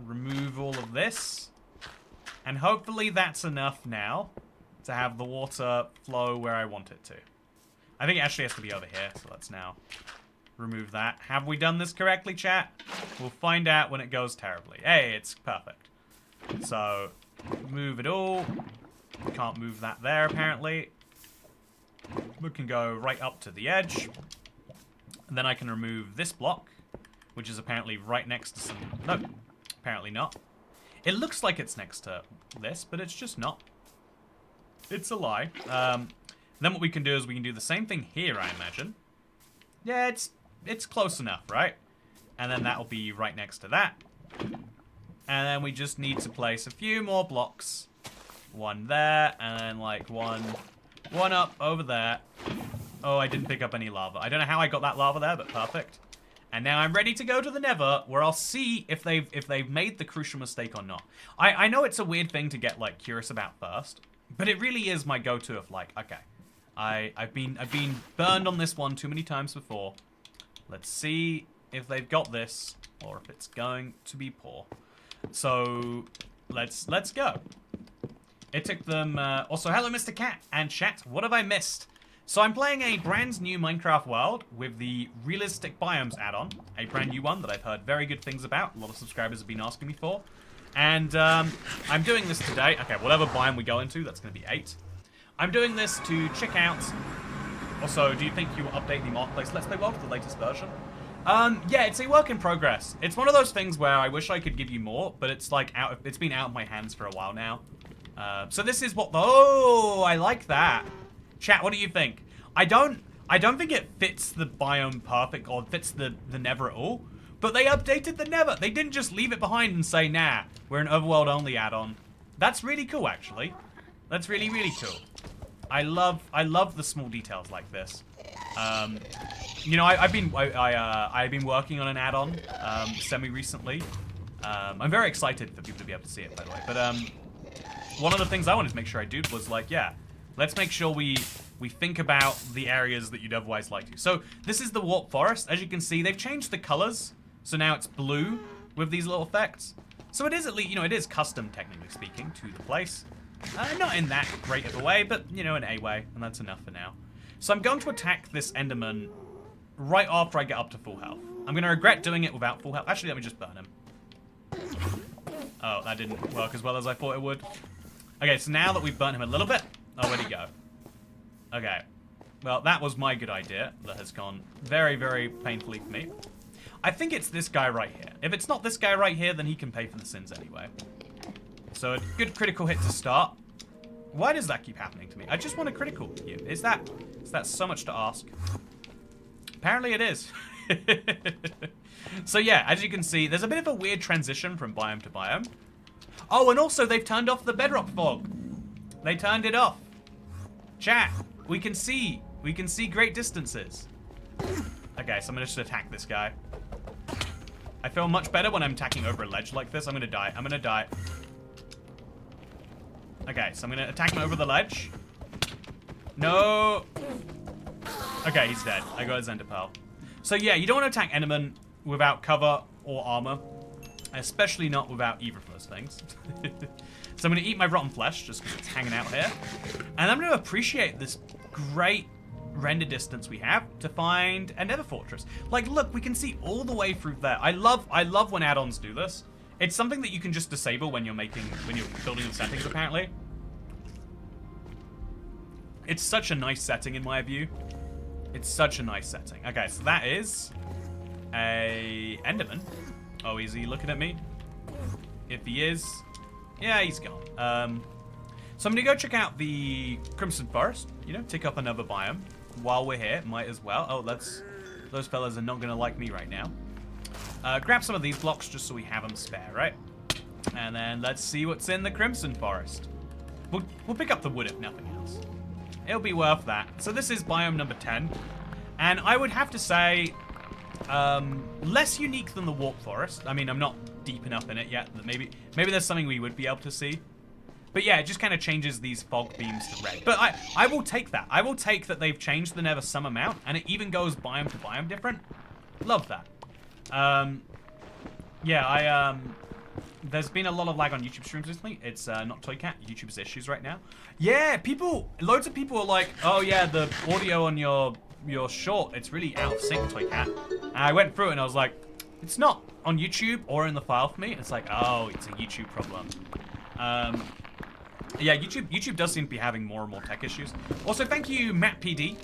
A: remove all of this. And hopefully that's enough now to have the water flow where I want it to. I think it actually has to be over here, so let's now remove that. Have we done this correctly, chat? We'll find out when it goes terribly. Hey, it's perfect. So, move it all. Can't move that there, apparently. We can go right up to the edge. And then I can remove this block, which is apparently right next to some... No, apparently not. It looks like it's next to this, but it's just not. It's a lie. Then what we can do is we can do the same thing here, I imagine. Yeah, it's close enough, right? And then that'll be right next to that. And then we just need to place a few more blocks. One there, and then like one up over there. Oh, I didn't pick up any lava. I don't know how I got that lava there, but perfect. And now I'm ready to go to the Nether, where I'll see if they've made the crucial mistake or not. I know it's a weird thing to get like curious about first, but it really is my go-to of like, okay, I've been burned on this one too many times before. Let's see if they've got this or if it's going to be poor. So let's go. It took them. Also, hello, Mr. Cat and chat. What have I missed? So I'm playing a brand new Minecraft world with the realistic Biomes add-on, a brand new one that I've heard very good things about. A lot of subscribers have been asking me for, and I'm doing this today. Okay, whatever biome we go into, that's going to be 8. I'm doing this to check out. Also, do you think you will update the Marketplace Let's Play world for the latest version? Yeah, it's a work in progress. It's one of those things where I wish I could give you more, but it's like it's been out of my hands for a while now. So this is what. Oh, I like that. Chat, what do you think? I don't think it fits the biome perfect or fits the Nether at all. But they updated the Nether. They didn't just leave it behind and say, nah, we're an overworld only add-on. That's really cool, actually. That's really, really cool. I love the small details like this. You know, I've been working on an add-on semi-recently. I'm very excited for people to be able to see it, by the way. But one of the things I wanted to make sure I did was like, yeah, let's make sure we think about the areas that you'd otherwise like to. So this is the Warp Forest. As you can see, they've changed the colors, so now it's blue with these little effects. So it is at least, you know, it is custom, technically speaking, to the place. Not in that great of a way, but, you know, in a way, and that's enough for now. So I'm going to attack this Enderman right after I get up to full health. I'm going to regret doing it without full health. Actually, let me just burn him. Oh, that didn't work as well as I thought it would. Okay, so now that we've burnt him a little bit... Oh, where'd he go? Okay. Well, that was my good idea. That has gone very, very painfully for me. I think it's this guy right here. If it's not this guy right here, then he can pay for the sins anyway. So a good critical hit to start. Why does that keep happening to me? I just want a critical hit. Is that so much to ask? Apparently it is. So yeah, as you can see, there's a bit of a weird transition from biome to biome. Oh, and also they've turned off the bedrock fog. They turned it off. Chat, we can see great distances. Okay, so I'm gonna just attack this guy. I feel much better when I'm attacking over a ledge like this. I'm gonna die. I'm gonna die. Okay, so I'm gonna attack him over the ledge. No. Okay, he's dead. I got his ender pearl. So yeah, you don't want to attack Enderman without cover or armor. Especially not without either of those things. So I'm going to eat my rotten flesh just because it's hanging out here. And I'm going to appreciate this great render distance we have to find a nether fortress. Like, look, we can see all the way through there. I love when add-ons do this. It's something that you can just disable when you're building the settings, apparently. It's such a nice setting in my view. It's such a nice setting. Okay, so that is a Enderman. Oh, is he looking at me? If he is, yeah, he's gone. So I'm gonna go check out the Crimson Forest. You know, take up another biome while we're here. Might as well. Oh, those fellas are not gonna like me right now. Grab some of these blocks just so we have them spare, right? And then let's see what's in the Crimson Forest. We'll pick up the wood if nothing else. It'll be worth that. So this is biome number 10, and I would have to say less unique than the Warp Forest. I mean, I'm not deep enough in it yet that maybe there's something we would be able to see. But yeah, it just kind of changes these fog beams to red. But I will take that. I will take that they've changed the nether some amount, and it even goes biome to biome different. Love that. Yeah, there's been a lot of lag on YouTube streams recently. It's not Toycat. YouTube's issues right now. Yeah, loads of people are like, oh yeah, the audio on your short, it's really out of sync, Toycat. And I went through it and I was like, it's not on YouTube or in the file for me. It's like, oh, it's a YouTube problem. Yeah, YouTube does seem to be having more and more tech issues. Also, thank you, Matt PD.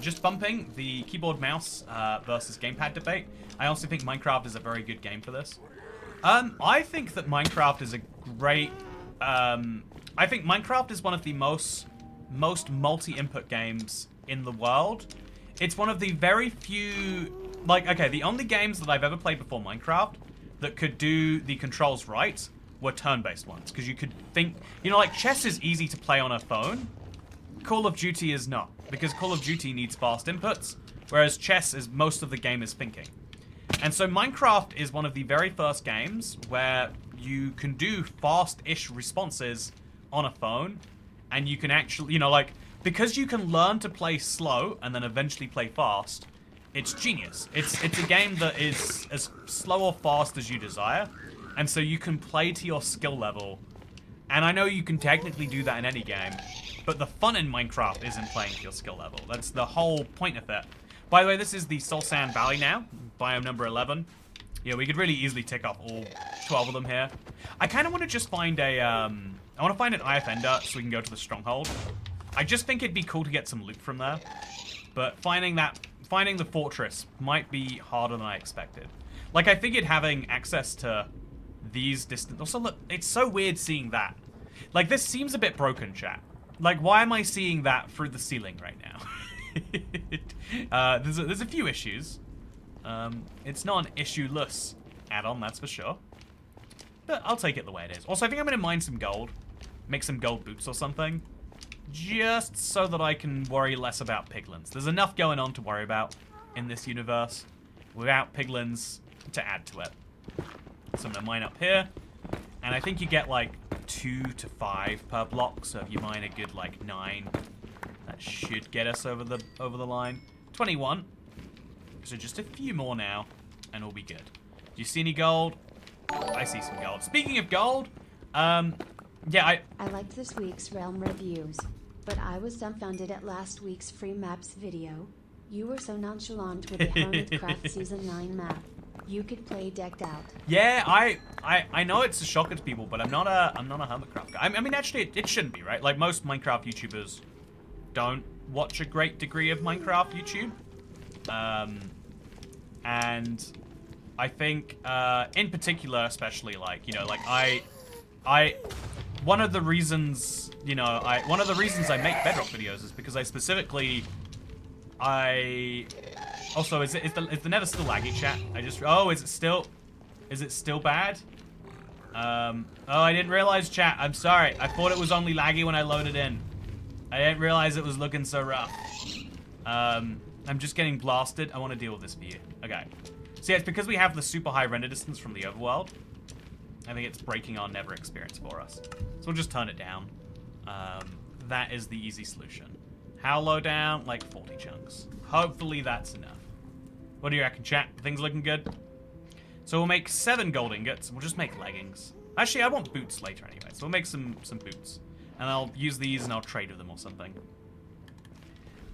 A: Just bumping the keyboard mouse versus gamepad debate. I also think Minecraft is a very good game for this. I think that Minecraft is a great. I think Minecraft is one of the most multi-input games in the world. It's one of the very few, like, okay, the only games that I've ever played before Minecraft that could do the controls right were turn-based ones, because you could think, you know, like chess is easy to play on a phone. Call of Duty is not, because Call of Duty needs fast inputs, whereas chess is most of the game is thinking. And so Minecraft is one of the very first games where you can do fast-ish responses on a phone, and you can actually, you know, like, because you can learn to play slow and then eventually play fast, it's genius. It's a game that is as slow or fast as you desire, and so you can play to your skill level. And I know you can technically do that in any game, but the fun in Minecraft isn't playing to your skill level. That's the whole point of it. By the way, this is the Soul Sand Valley now, biome number 11. Yeah, we could really easily tick off all 12 of them here. I kind of want to just find a, I want to find an IF Ender so we can go to the stronghold. I just think it'd be cool to get some loot from there. But finding the fortress might be harder than I expected. Like, I figured having access to these distant... Also, look, it's so weird seeing that. Like, this seems a bit broken, chat. Like, why am I seeing that through the ceiling right now? There's a few issues. It's not an issue-less add-on, that's for sure. But I'll take it the way it is. Also, I think I'm going to mine some gold. Make some gold boots or something. Just so that I can worry less about piglins. There's enough going on to worry about in this universe without piglins to add to it. So I'm going to mine up here. And I think you get like 2 to 5 per block. So if you mine a good like 9, that should get us over the line. 21. So just a few more now and we'll be good. Do you see any gold? I see some gold. Speaking of gold, yeah, I
B: liked this week's Realm reviews, but I was dumbfounded at last week's free maps video. You were so nonchalant with the Hermitcraft Season 9 map. You could play decked out.
A: Yeah, I know it's a shocker to people, but I'm not a Hermitcraft guy. I mean, actually, it shouldn't be, right? Like, most Minecraft YouTubers don't watch a great degree of Minecraft YouTube. And I think, in particular, especially, like, you know, like, one of the reasons, you know, one of the reasons I make Bedrock videos is because I specifically, also, is the nether still laggy, chat? Oh, is it still bad? Oh, I didn't realize, chat, I'm sorry. I thought it was only laggy when I loaded in. I didn't realize it was looking so rough. I'm just getting blasted. I want to deal with this for you. Okay. So yeah, it's because we have the super high render distance from the overworld. I think it's breaking our never experience for us. So we'll just turn it down. That is the easy solution. How low down? Like 40 chunks. Hopefully that's enough. What do you reckon, chat? Things looking good? So we'll make 7 gold ingots. We'll just make leggings. Actually, I want boots later anyway, so we'll make some boots. And I'll use these and I'll trade with them or something.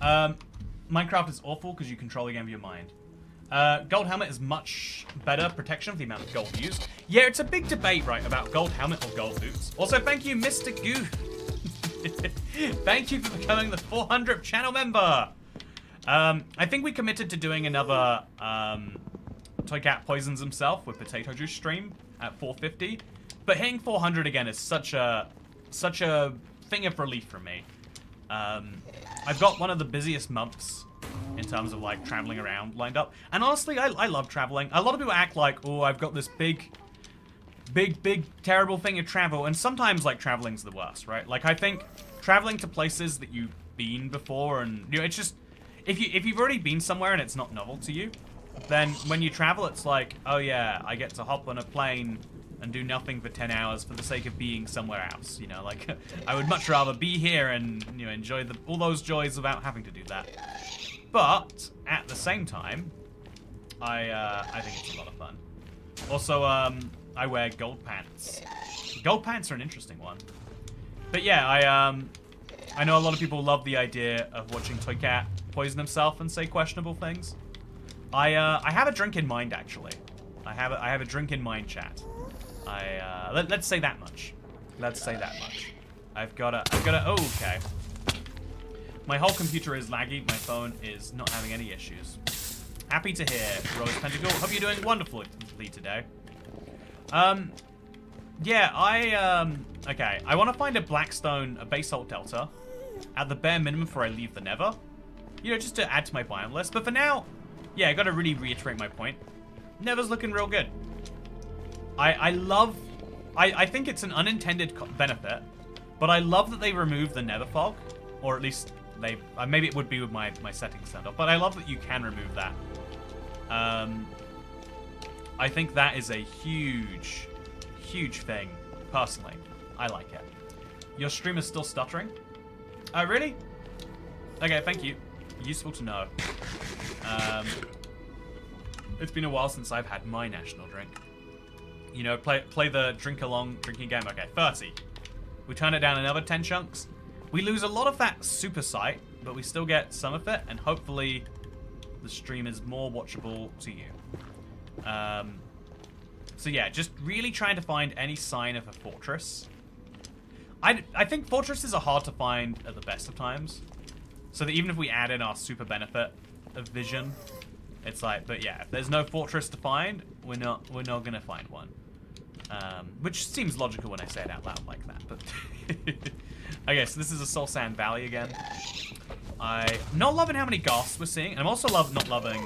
A: Minecraft is awful because you control the game with your mind. Gold helmet is much better protection for the amount of gold used. Yeah, it's a big debate, right, about gold helmet or gold boots. Also, thank you, Mr. Goo. Thank you for becoming the 400th channel member. I think we committed to doing another Toycat poisons himself with potato juice stream at 450. But hitting 400 again is such a thing of relief for me. I've got one of the busiest months in terms of like traveling around lined up. And honestly, I love traveling. A lot of people act like, oh, I've got this big, terrible thing of travel. And sometimes like traveling's the worst, right? Like I think traveling to places that you've been before and, you know, it's just, if you've already been somewhere and it's not novel to you, then when you travel, it's like, oh yeah, I get to hop on a plane and do nothing for 10 hours for the sake of being somewhere else, you know, like, I would much rather be here and, you know, enjoy all those joys without having to do that. But, at the same time, I think it's a lot of fun. Also, I wear gold pants. Gold pants are an interesting one. But yeah, I know a lot of people love the idea of watching Toycat poison himself and say questionable things. I have a drink in mind, actually. I have a drink in mind, chat. Let's say that much. Let's say that much. I've got a, oh, okay. My whole computer is laggy. My phone is not having any issues. Happy to hear, Rose Pentacle. Hope you're doing wonderfully today. Yeah, okay. I want to find a Blackstone, a basalt delta, at the bare minimum before I leave the Nether. You know, just to add to my biome list. But for now, yeah, I got to really reiterate my point. Nether's looking real good. I think it's an unintended benefit, but I love that they removed the Nether fog, or at least they, maybe it would be with my settings turned off, but I love that you can remove that. I think that is a huge thing, personally. I like it. Your stream is still stuttering? Oh, really? Okay, thank you. Useful to know. It's been a while since I've had my national drink. You know, play the drink-along drinking game. Okay, 30. We turn it down another 10 chunks. We lose a lot of that super sight, but we still get some of it, and hopefully the stream is more watchable to you. So yeah, just really trying to find any sign of a fortress. I think fortresses are hard to find at the best of times. So that even if we add in our super benefit of vision, it's like, but yeah, if there's no fortress to find, we're not gonna find one. Which seems logical when I say it out loud like that, but okay, so this is a Soul Sand Valley again. I'm not loving how many ghasts we're seeing, and I'm also not loving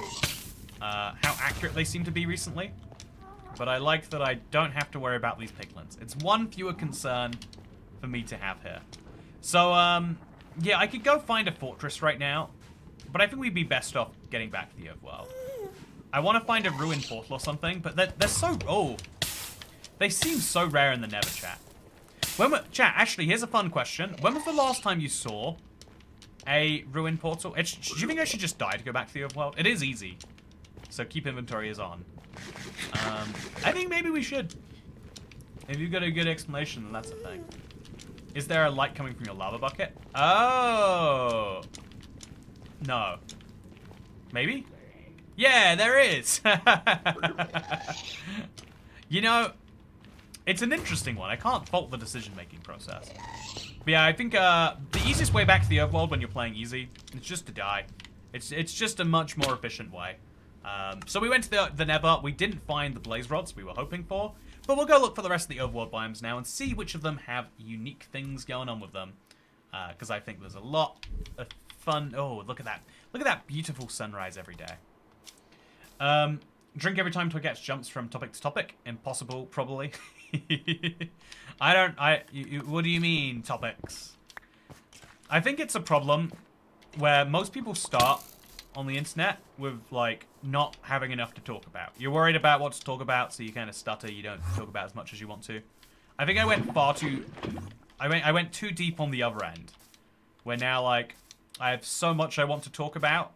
A: how accurate they seem to be recently. But I like that I don't have to worry about these piglins. It's one fewer concern for me to have here. So, yeah, I could go find a fortress right now, but I think we'd be best off getting back to the overworld. I want to find a ruined portal or something, but they're so... Oh, they seem so rare in the Nether, chat. Chat, actually, here's a fun question. When was the last time you saw a ruined portal? Do you think I should just die to go back to the overworld? It is easy, so keep inventory is on. I think maybe we should. If you've got a good explanation, then that's a thing. Is there a light coming from your lava bucket? Oh. No. Maybe? Yeah, there is. You know, it's an interesting one. I can't fault the decision-making process. But yeah, I think the easiest way back to the overworld when you're playing easy is just to die. It's just a much more efficient way. So we went to the Nether. We didn't find the blaze rods we were hoping for, but we'll go look for the rest of the overworld biomes now and see which of them have unique things going on with them. Because I think there's a lot of fun. Oh, look at that! Look at that beautiful sunrise every day. Drink every time Toycat jumps from topic to topic. Impossible, probably. What do you mean, topics? I think it's a problem where most people start on the internet with, like, not having enough to talk about. You're worried about what to talk about, so you kind of stutter. You don't talk about as much as you want to. I think I went far too... I went too deep on the other end. Where now, like, I have so much I want to talk about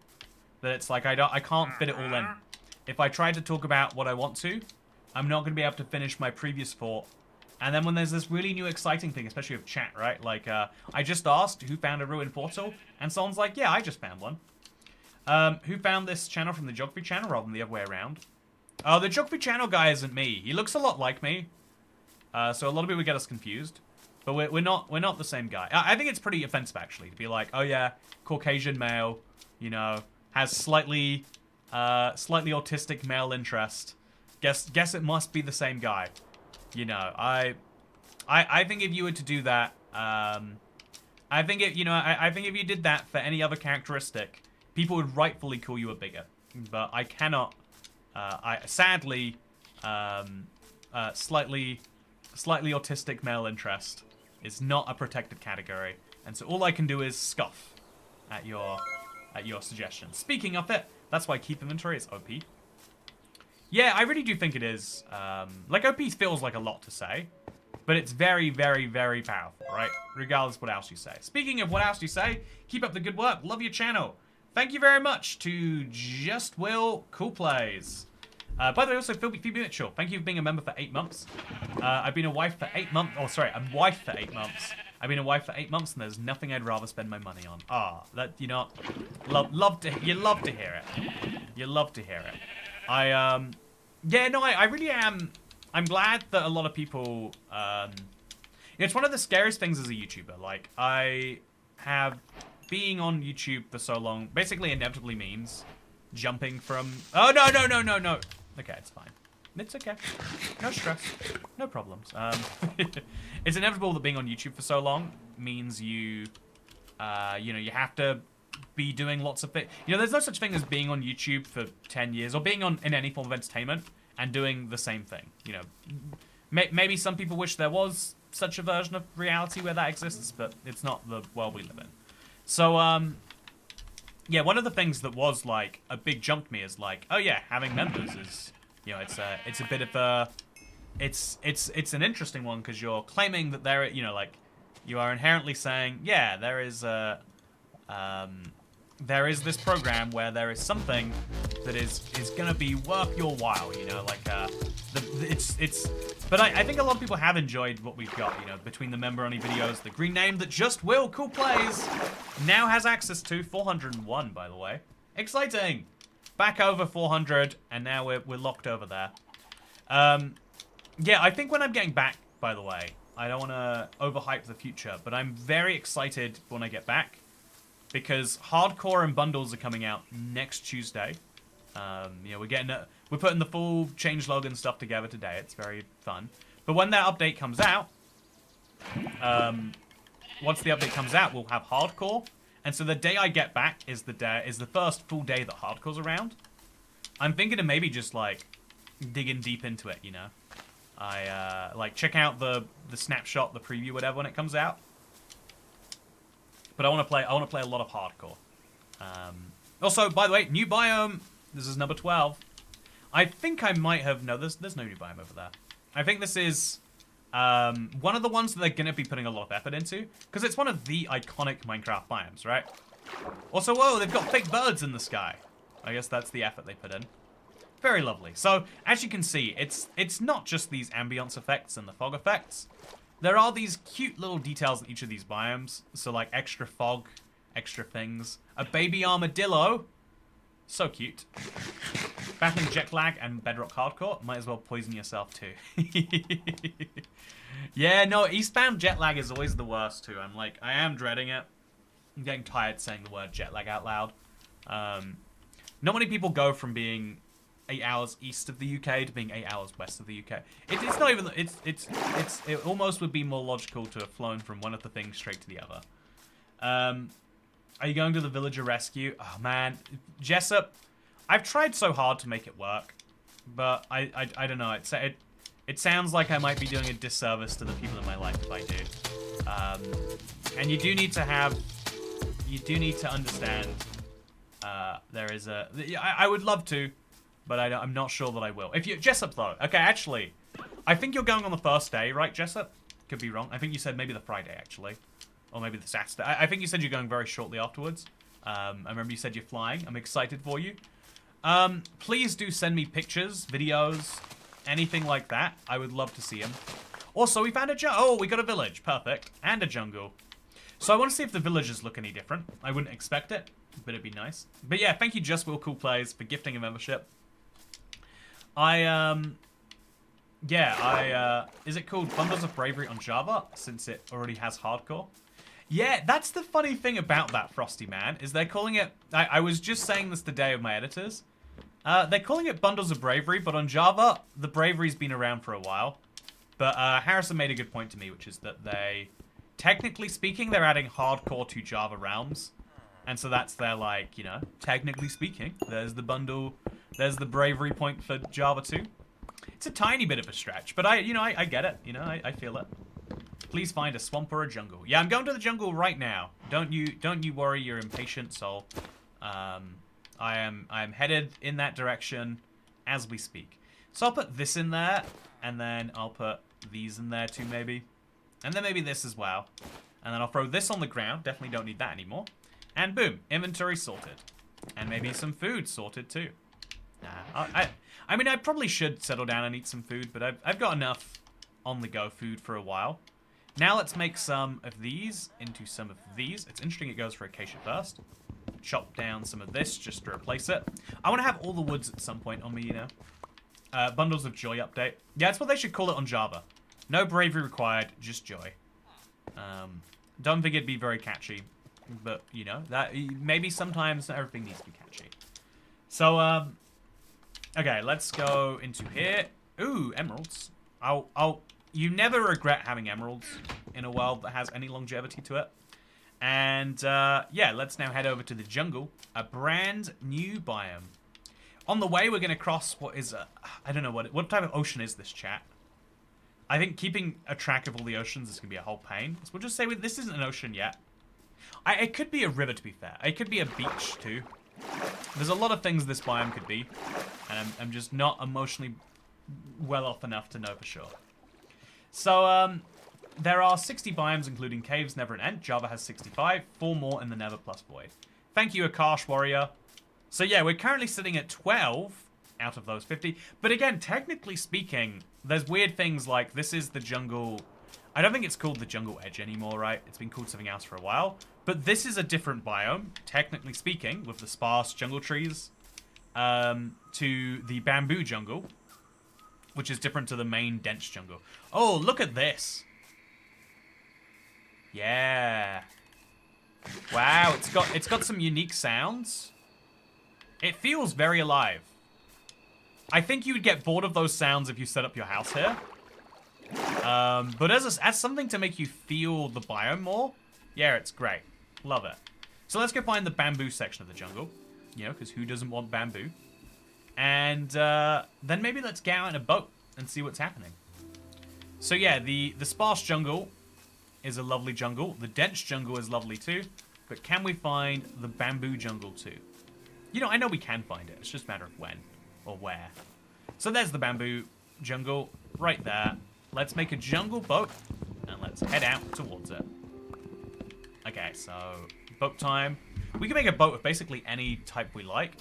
A: that it's like I can't fit it all in. If I try to talk about what I want to, I'm not going to be able to finish my previous thought. And then when there's this really new exciting thing, especially with chat, right? Like, I just asked who found a ruined portal, and someone's like, yeah, I just found one. Who found this channel from the Geography channel rather than the other way around? Oh, the Geography channel guy isn't me. He looks a lot like me. So a lot of people get us confused. But we're not the same guy. I think it's pretty offensive, actually, to be like, oh yeah, Caucasian male, you know, has slightly autistic male interest. Guess it must be the same guy. You know, I think if you were to do that, I think if you did that for any other characteristic, people would rightfully call you a bigot. But I cannot. Sadly, slightly autistic male interest is not a protected category, and so all I can do is scoff at your suggestion. Speaking of it, that's why keep inventory is OP. Yeah, I really do think it is. Like, OP feels like a lot to say, but it's very, very, very powerful, right? Regardless of what else you say. Speaking of what else you say, keep up the good work. Love your channel. Thank you very much to Just Will Cool Plays. By the way, also, Phoebe Mitchell, thank you for being a member for 8 months. I've been a wife for 8 months. Oh, sorry, I'm wife for 8 months. I've been a wife for 8 months, and there's nothing I'd rather spend my money on. Ah, that, you know, you love to hear it. You love to hear it. Yeah, no, I really am. I'm glad that a lot of people, it's one of the scariest things as a YouTuber. Like, I have being on YouTube for so long, basically inevitably means jumping from, oh, no. Okay, it's fine. It's okay. No stress. No problems. It's inevitable that being on YouTube for so long means you know, you have to be doing lots of things. You know, there's no such thing as being on YouTube for 10 years or being in any form of entertainment and doing the same thing. You know, maybe some people wish there was such a version of reality where that exists, but it's not the world we live in. So, yeah, one of the things that was like a big jump to me is like, oh yeah, having members is, you know, it's a bit of a, it's an interesting one because you're claiming that there, you know, like you are inherently saying, yeah, there is this program where there is something that is gonna be worth your while, you know, like but I think a lot of people have enjoyed what we've got, you know, between the member only videos, the green name that Just Will Cool Plays now has access to, 401 by the way. Exciting! Back over 400 and now we're locked over there. Yeah, I think when I'm getting back, by the way, I don't want to overhype the future, but I'm very excited when I get back because Hardcore and Bundles are coming out next Tuesday. You know, we're putting the full changelog and stuff together today. It's very fun. But when that update comes out, once the update comes out, we'll have Hardcore. And so the day I get back is the first full day that Hardcore's around. I'm thinking of maybe just like digging deep into it, you know. Like check out the snapshot, the preview, whatever when it comes out. But I want to play a lot of Hardcore. Also, by the way, new biome. This is number 12. I think I might have... No, there's no new biome over there. I think this is one of the ones that they're going to be putting a lot of effort into. Because it's one of the iconic Minecraft biomes, right? Also, whoa, they've got fake birds in the sky. I guess that's the effort they put in. Very lovely. So, as you can see, it's not just these ambience effects and the fog effects. There are these cute little details in each of these biomes. So, like, extra fog, extra things. A baby armadillo. So cute. Battling jet lag and Bedrock hardcore. Might as well poison yourself too. Yeah, no, Eastbound jet lag is always the worst too. I am dreading it. I'm getting tired saying the word jet lag out loud. Not many people go from being 8 hours east of the UK to being 8 hours west of the UK. It's not even. It almost would be more logical to have flown from one of the things straight to the other. Are you going to the villager rescue? Oh man, Jessup, I've tried so hard to make it work, but I don't know. It sounds like I might be doing a disservice to the people in my life if I do. And you do need to understand There is a... I would love to, but I'm not sure that I will. If you... Jessup, though. Okay, actually, I think you're going on the first day, right, Jessup? Could be wrong. I think you said maybe the Friday, actually. Or maybe the Saturday. I think you said you're going very shortly afterwards. I remember you said you're flying. I'm excited for you. Please do send me pictures, videos, anything like that. I would love to see them. Also, we found a oh, we got a village. Perfect. And a jungle. So I want to see if the villages look any different. I wouldn't expect it, but it'd be nice. But yeah, thank you, Just Will Cool Plays, for gifting a membership. Is it called Bundles of Bravery on Java, since it already has hardcore? Yeah, that's the funny thing about that, Frosty Man, is they're calling it... I was just saying this today with my editors. They're calling it Bundles of Bravery, but on Java, the Bravery's been around for a while. But Harrison made a good point to me, which is that they... Technically speaking, they're adding hardcore to Java realms. And so that's their, like, you know, technically speaking, there's the bundle, there's the bravery point for Java 2. It's a tiny bit of a stretch, but I get it, you know, I feel it. Please find a swamp or a jungle. Yeah, I'm going to the jungle right now. Don't you worry, your impatient soul. I am headed in that direction as we speak. So I'll put this in there, and then I'll put these in there too, maybe. And then maybe this as well. And then I'll throw this on the ground. Definitely don't need that anymore. And boom, inventory sorted. And maybe some food sorted too. Nah, I mean, I probably should settle down and eat some food, but I've got enough on-the-go food for a while. Now let's make some of these into some of these. It's interesting it goes for acacia first. Chop down some of this just to replace it. I want to have all the woods at some point on me, you know. Bundles of Joy update. Yeah, that's what they should call it on Java. No bravery required, just joy. Don't think it'd be very catchy, but you know that maybe sometimes not everything needs to be catchy. So okay, let's go into here. Ooh, emeralds. You never regret having emeralds in a world that has any longevity to it. And yeah, let's now head over to the jungle, a brand new biome. On the way, we're gonna cross what is I don't know what type of ocean is this, chat. I think keeping a track of all the oceans is going to be a whole pain. So we'll just say this isn't an ocean yet. It could be a river, to be fair. It could be a beach, too. There's a lot of things this biome could be. And I'm just not emotionally well off enough to know for sure. So, there are 60 biomes, including caves, Never and End. Java has 65. 4 more in the Never plus Void. Thank you, Akash Warrior. So, yeah, we're currently sitting at 12 out of those 50. But again, technically speaking... There's weird things like this is the jungle. I don't think it's called the jungle edge anymore, right? It's been called something else for a while. But this is a different biome, technically speaking, with the sparse jungle trees to the bamboo jungle, which is different to the main dense jungle. Oh, look at this. Yeah. Wow, it's got some unique sounds. It feels very alive. I think you would get bored of those sounds if you set up your house here. But as something to make you feel the biome more, yeah, it's great. Love it. So let's go find the bamboo section of the jungle. You know, because who doesn't want bamboo? And then maybe let's get out in a boat and see what's happening. So yeah, the sparse jungle is a lovely jungle. The dense jungle is lovely too. But can we find the bamboo jungle too? You know, I know we can find it. It's just a matter of when. Or where. So there's the bamboo jungle right there. Let's make a jungle boat and let's head out towards it. Okay, so boat time. We can make a boat with basically any type we like,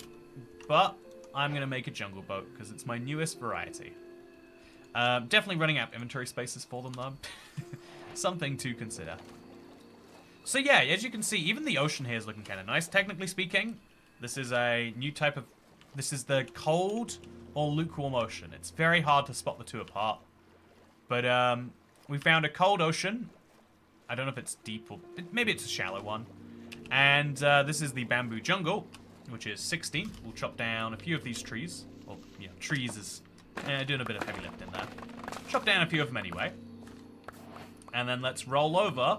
A: but I'm going to make a jungle boat because it's my newest variety. Definitely running out of inventory spaces for them though. Something to consider. So yeah, as you can see, even the ocean here is looking kind of nice. Technically speaking, this is a new type of... This is the cold or lukewarm ocean. It's very hard to spot the two apart. But we found a cold ocean. I don't know if it's deep or... Maybe it's a shallow one. And this is the bamboo jungle, which is 16. We'll chop down a few of these trees. Well, yeah, trees is doing a bit of heavy lifting there. Chop down a few of them anyway. And then let's roll over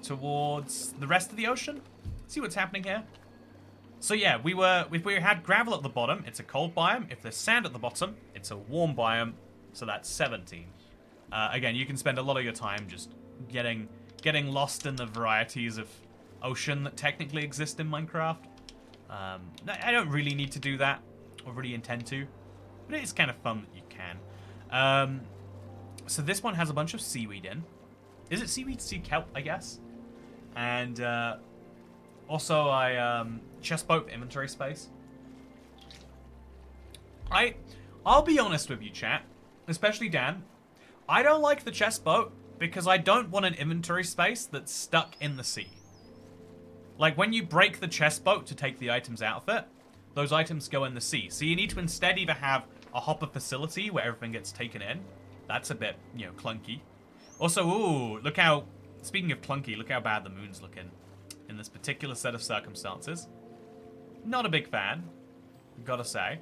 A: towards the rest of the ocean. See what's happening here. So yeah, if we had gravel at the bottom, it's a cold biome. If there's sand at the bottom, it's a warm biome. So that's 17. Again, you can spend a lot of your time just getting lost in the varieties of ocean that technically exist in Minecraft. I don't really need to do that, or really intend to, but it is kind of fun that you can. So this one has a bunch of seaweed in. Is it seaweed? Sea kelp, I guess. And also I chest boat for inventory space. I'll be honest with you, chat, especially Dan. I don't like the chest boat because I don't want an inventory space that's stuck in the sea. Like, when you break the chest boat to take the items out of it, those items go in the sea. So you need to instead either have a hopper facility where everything gets taken in. That's a bit, you know, clunky. Also, ooh, look how, speaking of clunky, look how bad the moon's looking in this particular set of circumstances. Not a big fan, gotta say.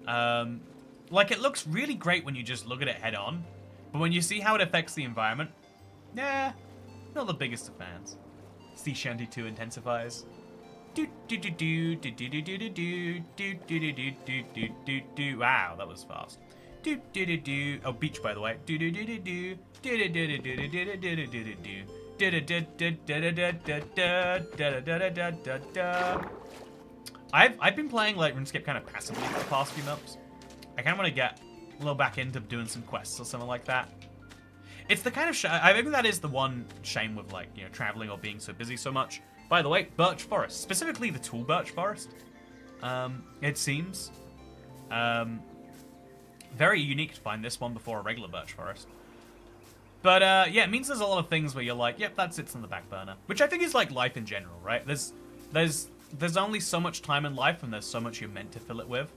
A: Like, it looks really great when you just look at it head on, but when you see how it affects the environment, nah, not the biggest of fans. Sea Shanty 2 intensifies. Wow, that was fast. Oh, beach, by the way. I've been playing like RuneScape kind of passively for the past few months. I kind of want to get a little back into doing some quests or something like that. It's the kind of I think that is the one shame with, like, you know, traveling or being so busy so much. By the way, birch forest, specifically the tall birch forest. It seems very unique to find this one before a regular birch forest. But yeah, it means there's a lot of things where you're like, yep, that sits on the back burner, which I think is like life in general, right? There's only so much time in life, and there's so much you're meant to fill it with,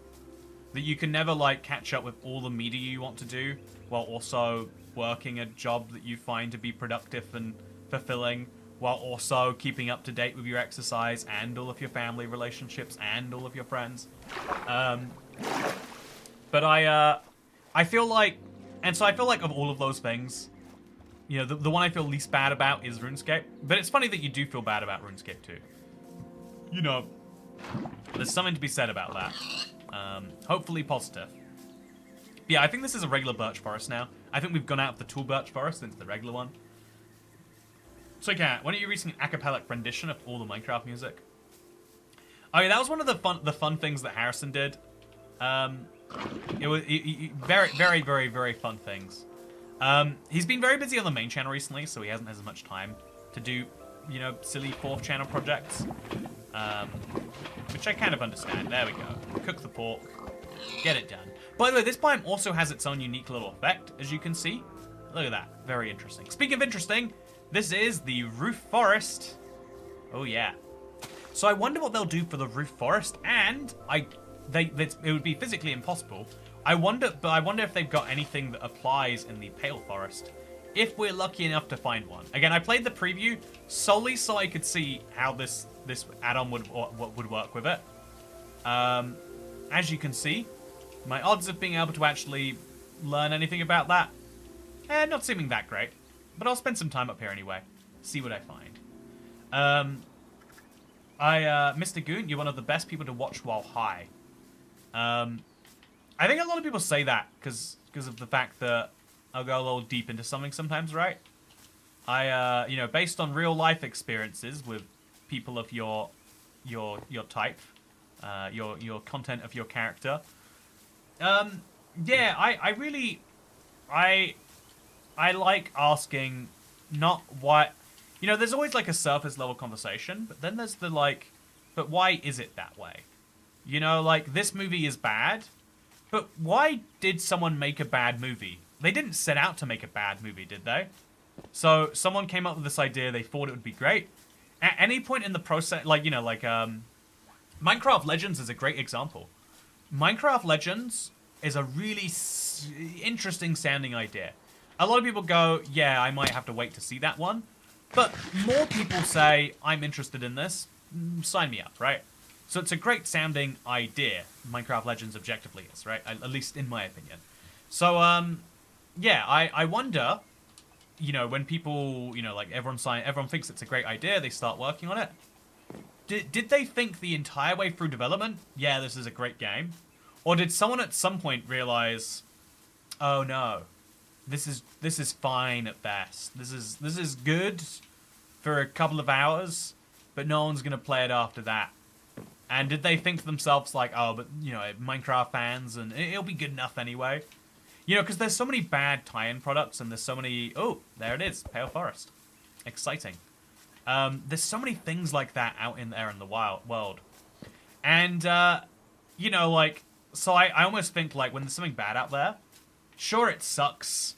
A: that you can never like catch up with all the media you want to do while also working a job that you find to be productive and fulfilling, while also keeping up to date with your exercise and all of your family relationships and all of your friends. But I feel like, and so I feel like of all of those things, you know, the one I feel least bad about is RuneScape. But it's funny that you do feel bad about RuneScape too. You know, there's something to be said about that. Hopefully positive. But yeah, I think this is a regular birch forest now. I think we've gone out of the tall birch forest into the regular one. So, Kat, why don't you read an a cappella rendition of all the Minecraft music? Oh yeah, that was one of the fun things that Harrison did. It was very, very, very, very fun things. He's been very busy on the main channel recently, so he hasn't had as much time to do, you know, silly fourth channel projects. Which I kind of understand. There we go. Cook the pork. Get it done. By the way, this biome also has its own unique little effect, as you can see. Look at that. Very interesting. Speaking of interesting, this is the roof forest. Oh, yeah. So I wonder what they'll do for the roof forest, and it would be physically impossible. I wonder if they've got anything that applies in the pale forest, if we're lucky enough to find one. Again, I played the preview solely so I could see how this add-on would work with it. As you can see, my odds of being able to actually learn anything about that, not seeming that great. But I'll spend some time up here anyway, see what I find. Mr. Goon, you're one of the best people to watch while high. I think a lot of people say that because of the fact that I'll go a little deep into something sometimes, right? You know, based on real life experiences with people of your type, your content of your character. Yeah, I like asking not what, you know, there's always like a surface level conversation, but then there's the like, but why is it that way? You know, like, this movie is bad, but why did someone make a bad movie? They didn't set out to make a bad movie, did they? So someone came up with this idea, they thought it would be great. At any point in the process, like, you know, like, Minecraft Legends is a great example. Minecraft Legends is a really interesting sounding idea. A lot of people go, yeah, I might have to wait to see that one. But more people say, I'm interested in this, sign me up, right? So it's a great sounding idea, Minecraft Legends objectively is, right? At least in my opinion. So, yeah, I wonder, you know, when people, you know, like everyone thinks it's a great idea, they start working on it. Did they think the entire way through development, yeah, this is a great game? Or did someone at some point realize, oh no, this is fine at best. This is good for a couple of hours, but no one's gonna play it after that. And did they think to themselves like, oh, but, you know, Minecraft fans, and it'll be good enough anyway? You know, because there's so many bad tie-in products, and there's so many... Oh, there it is, Pale Forest. Exciting. There's so many things like that out in there in the wild world. And, you know, like... So I almost think, like, when there's something bad out there, sure, it sucks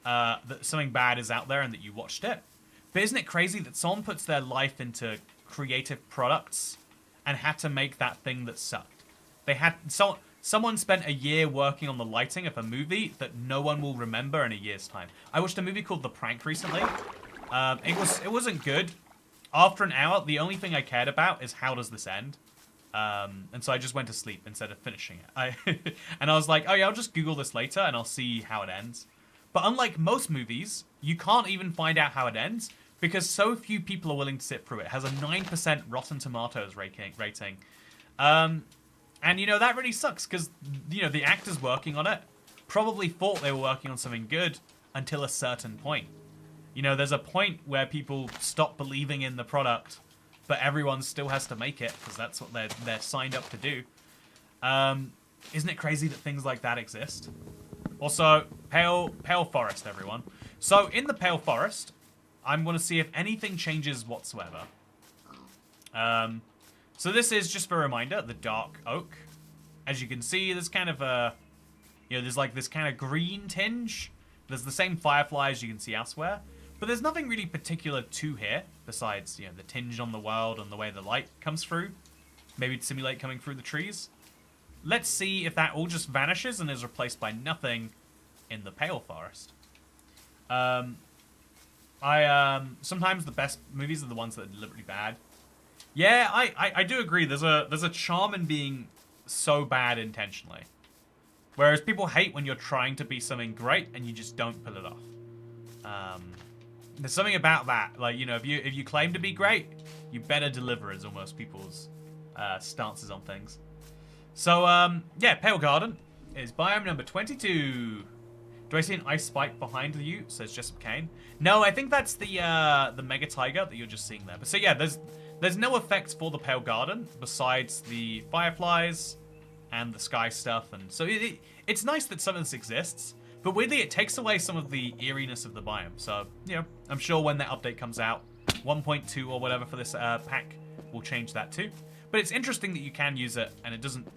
A: that something bad is out there and that you watched it. But isn't it crazy that someone puts their life into creative products and had to make that thing that sucked? They had... Someone spent a year working on the lighting of a movie that no one will remember in a year's time. I watched a movie called The Prank recently. It wasn't good. After an hour, the only thing I cared about is how does this end? And so I just went to sleep instead of finishing it. And I was like, oh yeah, I'll just Google this later and I'll see how it ends. But unlike most movies, you can't even find out how it ends because so few people are willing to sit through it. It has a 9% Rotten Tomatoes rating. And, you know, that really sucks because, you know, the actors working on it probably thought they were working on something good until a certain point. You know, there's a point where people stop believing in the product, but everyone still has to make it because that's what they're signed up to do. Isn't it crazy that things like that exist? Also, Pale Forest, everyone. So, in the Pale Forest, I'm going to see if anything changes whatsoever. So this is, just for a reminder, the dark oak. As you can see, there's kind of a... You know, there's like this kind of green tinge. There's the same fireflies you can see elsewhere. But there's nothing really particular to here, besides, you know, the tinge on the world and the way the light comes through. Maybe to simulate coming through the trees. Let's see if that all just vanishes and is replaced by nothing in the Pale Forest. Sometimes the best movies are the ones that are deliberately bad. Yeah, I do agree. There's a charm in being so bad intentionally. Whereas people hate when you're trying to be something great and you just don't pull it off. There's something about that. Like, you know, if you claim to be great, you better deliver is almost people's stances on things. So, yeah, Pale Garden is biome number 22. Do I see an ice spike behind you? Says Jessup Kane. No, I think that's the Mega Tiger that you're just seeing there. But so yeah, there's no effects for the Pale Garden besides the fireflies and the sky stuff, and so it's nice that some of this exists. But weirdly, it takes away some of the eeriness of the biome. So, you know, I'm sure when that update comes out, 1.2 or whatever for this pack, will change that too. But it's interesting that you can use it, and it doesn't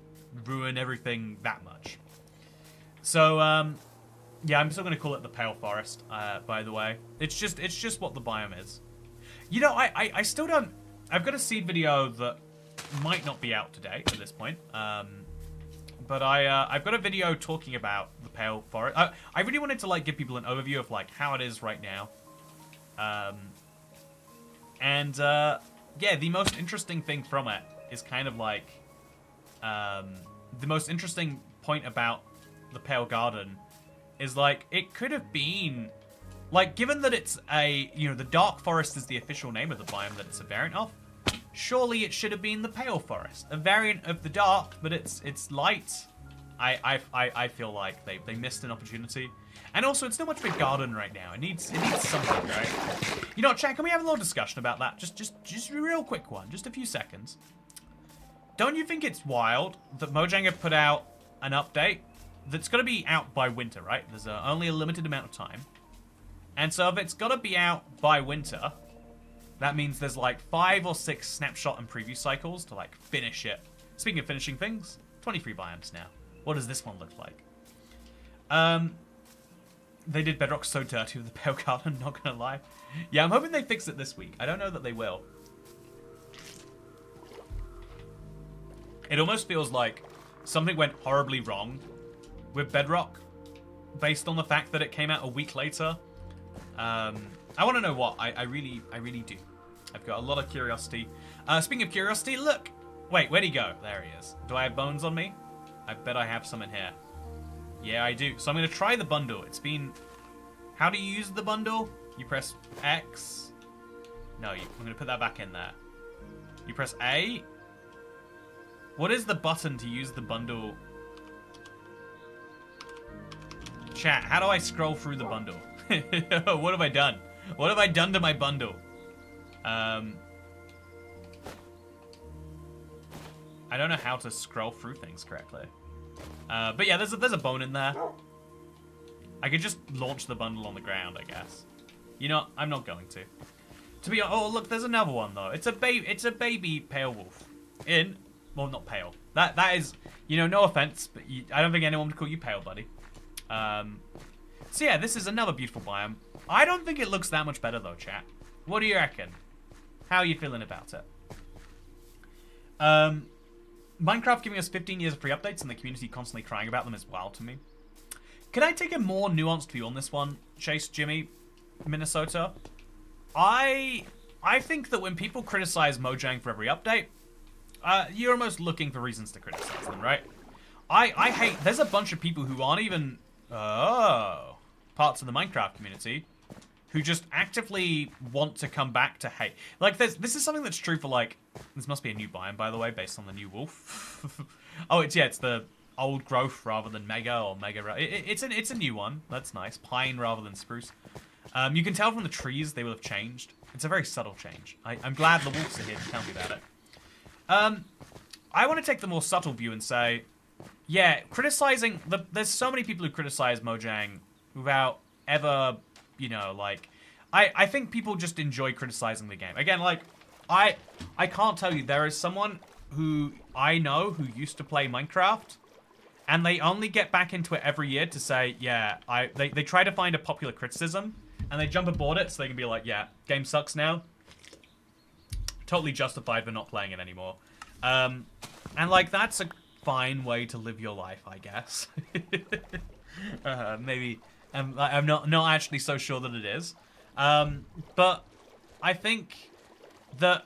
A: ruin everything that much. So, yeah, I'm still going to call it the Pale Forest, by the way. It's just what the biome is. You know, I still don't... I've got a seed video that might not be out today at this point. But I've got a video talking about the Pale Forest. I really wanted to, like, give people an overview of, like, how it is right now. Yeah, the most interesting thing from it is kind of like... the most interesting point about the Pale Garden is, like, it could have been... Like, given that it's a... You know, the Dark Forest is the official name of the biome that it's a variant of. Surely it should have been the Pale Forest. A variant of the Dark, but it's light. I feel like they missed an opportunity. And also, it's not much of a garden right now. It needs something, right? You know what, chat, can we have a little discussion about that? Just a real quick one. Just a few seconds. Don't you think it's wild that Mojang have put out an update that's got to be out by winter, right? There's only a limited amount of time. And so if it's got to be out by winter, that means there's like 5 or 6 snapshot and preview cycles to like finish it. Speaking of finishing things, 23 biomes now. What does this one look like? They did Bedrock so dirty with the Pale Garden, not gonna lie. Yeah, I'm hoping they fix it this week. I don't know that they will. It almost feels like something went horribly wrong with Bedrock based on the fact that it came out a week later. I want to know what. I really do. I've got a lot of curiosity. Speaking of curiosity, look. Wait, where'd he go? There he is. Do I have bones on me? I bet I have some in here. Yeah, I do. So I'm going to try the bundle. It's been... How do you use the bundle? You press X. No, I'm going to put that back in there. You press A. What is the button to use the bundle? Chat, how do I scroll through the bundle? What have I done? What have I done to my bundle? I don't know how to scroll through things correctly. But yeah, there's a bone in there. I could just launch the bundle on the ground, I guess. You know, I'm not going to. To be honest, oh look, there's another one though. It's a baby pale wolf. Well, not pale. That is, you know, no offense, but I don't think anyone would call you pale, buddy. So yeah, this is another beautiful biome. I don't think it looks that much better though, chat. What do you reckon? How are you feeling about it? Minecraft giving us 15 years of free updates and the community constantly crying about them is wild to me. Can I take a more nuanced view on this one, Chase, Jimmy, Minnesota? I think that when people criticize Mojang for every update, you're almost looking for reasons to criticize them, right? I hate... There's a bunch of people who aren't even... parts of the Minecraft community who just actively want to come back to hate. Like, this is something that's true for, like... This must be a new biome, by the way, based on the new wolf. Oh, it's the old growth rather than mega or mega... It's a new one. That's nice. Pine rather than spruce. You can tell from the trees they will have changed. It's a very subtle change. I'm glad the wolves are here to tell me about it. I want to take the more subtle view and say, yeah, criticizing... There's so many people who criticize Mojang without ever, you know, like... I think people just enjoy criticizing the game. Again, like, I can't tell you, there is someone who I know who used to play Minecraft, and they only get back into it every year to say, yeah, they try to find a popular criticism, and they jump aboard it so they can be like, yeah, game sucks now. Totally justified for not playing it anymore. And, like, that's a fine way to live your life, I guess. Maybe... I'm not actually so sure that it is. But I think that...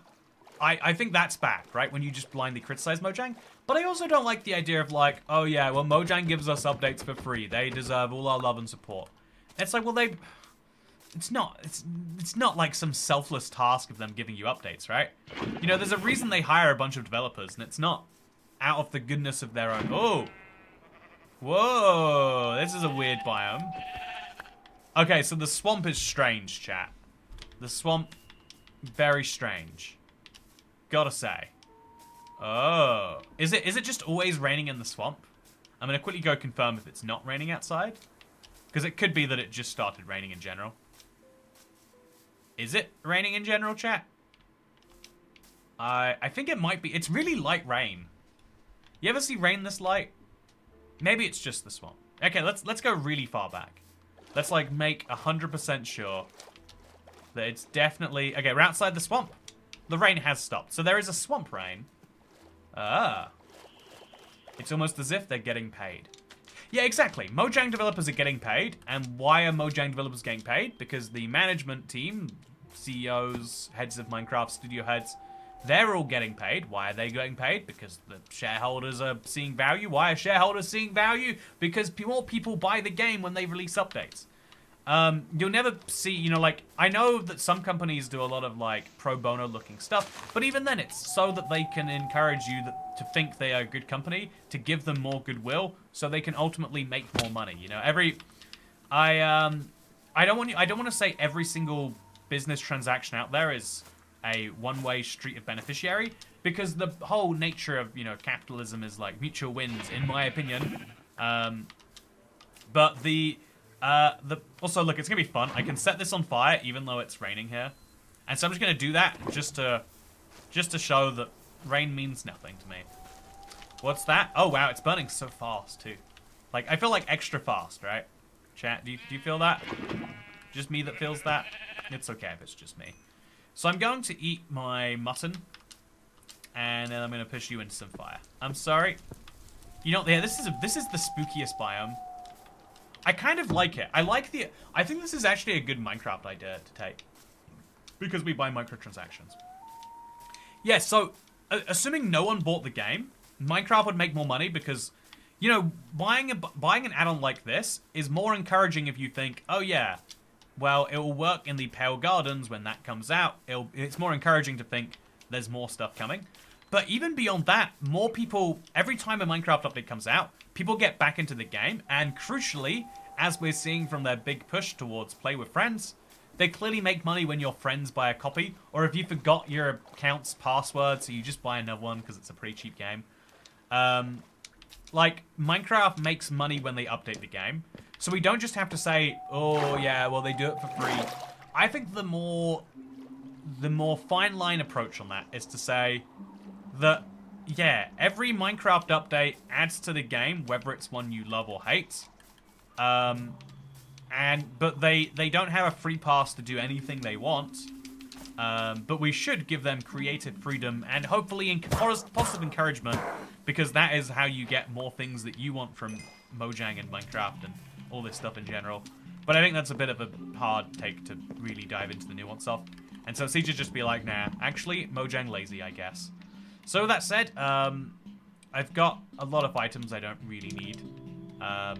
A: I think that's bad, right? When you just blindly criticize Mojang. But I also don't like the idea of like, oh yeah, well Mojang gives us updates for free. They deserve all our love and support. It's like, well it's not like some selfless task of them giving you updates, right? You know, there's a reason they hire a bunch of developers, and it's not out of the goodness of their own. Oh. Whoa, this is a weird biome. Okay, so the swamp is strange, chat. The swamp, very strange. Gotta say. Oh. Is it just always raining in the swamp? I'm gonna quickly go confirm if it's not raining outside. Because it could be that it just started raining in general. Is it raining in general, chat? I think it might be. It's really light rain. You ever see rain this light? Maybe it's just the swamp. Okay, let's go really far back. Let's like make 100% sure that it's definitely... Okay, we're outside the swamp. The rain has stopped. So there is a swamp rain. Ah. It's almost as if they're getting paid. Yeah, exactly. Mojang developers are getting paid. And why are Mojang developers getting paid? Because the management team, CEOs, heads of Minecraft studio heads, they're all getting paid. Why are they getting paid? Because the shareholders are seeing value. Why are shareholders seeing value? Because more people buy the game when they release updates. You'll never see, you know, like, I know that some companies do a lot of, like, pro bono looking stuff, but even then it's so that they can encourage you to think they are a good company, to give them more goodwill, so they can ultimately make more money, you know? I don't want to say every single business transaction out there is a one-way street of beneficiary, because the whole nature of, you know, capitalism is, like, mutual wins, in my opinion. But also, look, it's gonna be fun. I can set this on fire even though it's raining here. And so I'm just gonna do that just to show that rain means nothing to me. What's that? Oh wow, it's burning so fast too. Like, I feel like extra fast, right? Chat, do you feel that? Just me that feels that? It's okay if it's just me. So I'm going to eat my mutton, and then I'm gonna push you into some fire. I'm sorry. You know, yeah, this is the spookiest biome. I kind of like it. I think this is actually a good Minecraft idea to take. Because we buy microtransactions. Yeah, so, assuming no one bought the game, Minecraft would make more money because, you know, buying an add-on like this is more encouraging if you think, oh yeah, well, it will work in the Pale Gardens when that comes out. It's more encouraging to think there's more stuff coming. But even beyond that, more people, every time a Minecraft update comes out, people get back into the game, and crucially, as we're seeing from their big push towards play with friends, they clearly make money when your friends buy a copy, or if you forgot your account's password, so you just buy another one because it's a pretty cheap game. Like, Minecraft makes money when they update the game. So we don't just have to say, oh yeah, well they do it for free. I think the more fine line approach on that is to say that, yeah, every Minecraft update adds to the game, whether it's one you love or hate. But they don't have a free pass to do anything they want. But we should give them creative freedom and hopefully positive encouragement, because that is how you get more things that you want from Mojang and Minecraft and all this stuff in general. But I think that's a bit of a hard take to really dive into the nuance of. And so CJ just be like, nah, actually, Mojang lazy, I guess. So that said, I've got a lot of items I don't really need. I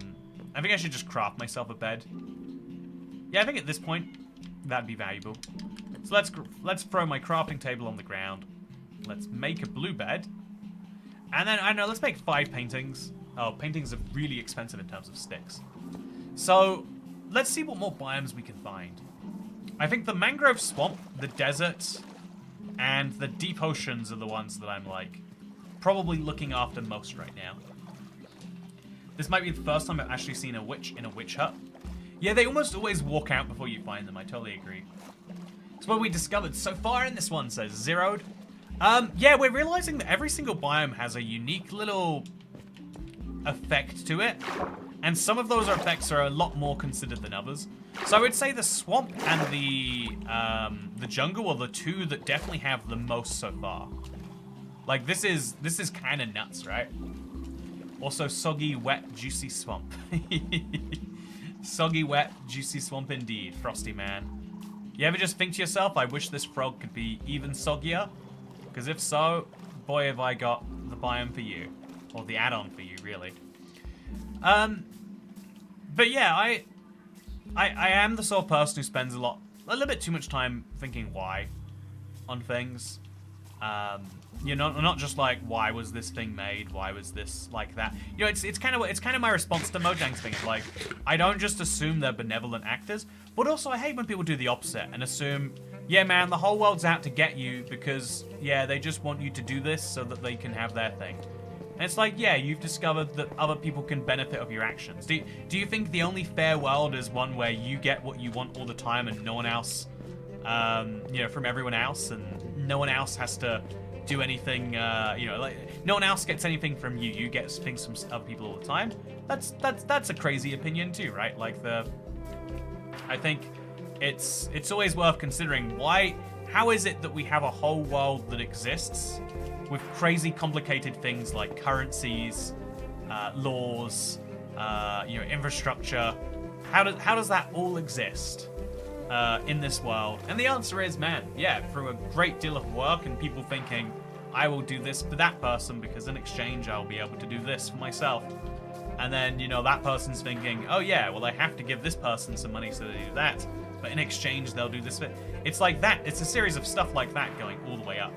A: think I should just craft myself a bed. Yeah, I think at this point, that'd be valuable. So let's throw my crafting table on the ground. Let's make a blue bed. And then, I don't know, let's make 5 paintings. Oh, paintings are really expensive in terms of sticks. So, let's see what more biomes we can find. I think the mangrove swamp, the desert, and the deep oceans are the ones that I'm, like, probably looking after most right now. This might be the first time I've actually seen a witch in a witch hut. Yeah, they almost always walk out before you find them, I totally agree. So what we discovered so far in this one says zeroed. Yeah, we're realizing that every single biome has a unique little effect to it. And some of those effects are a lot more considered than others. So I would say the swamp and the jungle are the two that definitely have the most so far. Like, this is kind of nuts, right? Also, soggy, wet, juicy swamp. Soggy, wet, juicy swamp indeed, Frosty man. You ever just think to yourself, I wish this frog could be even soggier? Because if so, boy have I got the biome for you. Or the add-on for you, really. But yeah, I am the sort of person who spends a little bit too much time thinking why on things. You know, not just like, why was this thing made? Why was this like that? You know, it's kind of my response to Mojang's thing. Like, I don't just assume they're benevolent actors, but also I hate when people do the opposite and assume, yeah, man, the whole world's out to get you because, yeah, they just want you to do this so that they can have their thing. And it's like, yeah, you've discovered that other people can benefit of your actions. Do you think the only fair world is one where you get what you want all the time and no one else, you know, from everyone else, and no one else has to do anything, you know, like, no one else gets anything from you. You get things from other people all the time. That's a crazy opinion too, right? Like, I think it's always worth considering how is it that we have a whole world that exists with crazy complicated things like currencies, laws, you know, infrastructure. How does that all exist in this world? And the answer is, man, yeah, through a great deal of work and people thinking, I will do this for that person because in exchange I'll be able to do this for myself. And then, you know, that person's thinking, oh yeah, well, I have to give this person some money so they do that, but in exchange they'll do this. It's like that. It's a series of stuff like that going all the way up.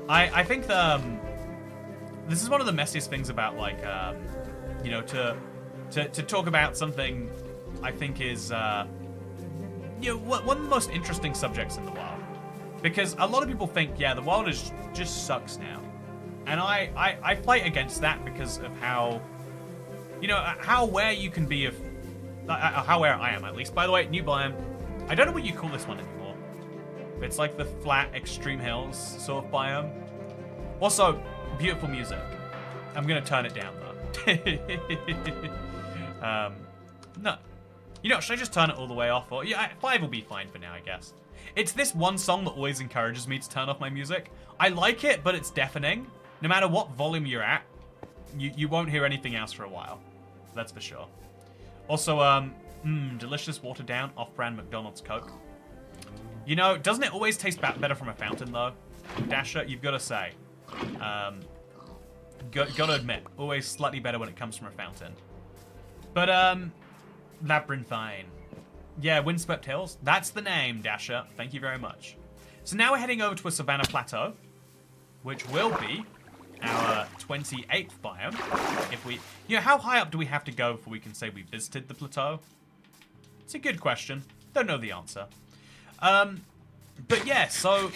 A: I think this is one of the messiest things about, like, you know, to talk about something I think is, you know, one of the most interesting subjects in the world. Because a lot of people think, yeah, the world just sucks now. And I fight against that because of how, you know, how aware you can be of, how aware I am, at least. By the way, new biome. I don't know what you call this one anymore. It's like the flat, extreme hills sort of biome. Also, beautiful music. I'm going to turn it down, though. No. You know, should I just turn it all the way off? Or yeah, 5 will be fine for now, I guess. It's this one song that always encourages me to turn off my music. I like it, but it's deafening. No matter what volume you're at, you won't hear anything else for a while. That's for sure. Also, delicious watered down off-brand McDonald's Coke. You know, doesn't it always taste better from a fountain, though? Dasher, you've got to say. Got to admit, always slightly better when it comes from a fountain. But, Labyrinthine. Yeah, Windswept Hills. That's the name, Dasher. Thank you very much. So now we're heading over to a Savannah Plateau, which will be our 28th biome. If we, you know, how high up do we have to go before we can say we visited the plateau? It's a good question. Don't know the answer. But yeah, so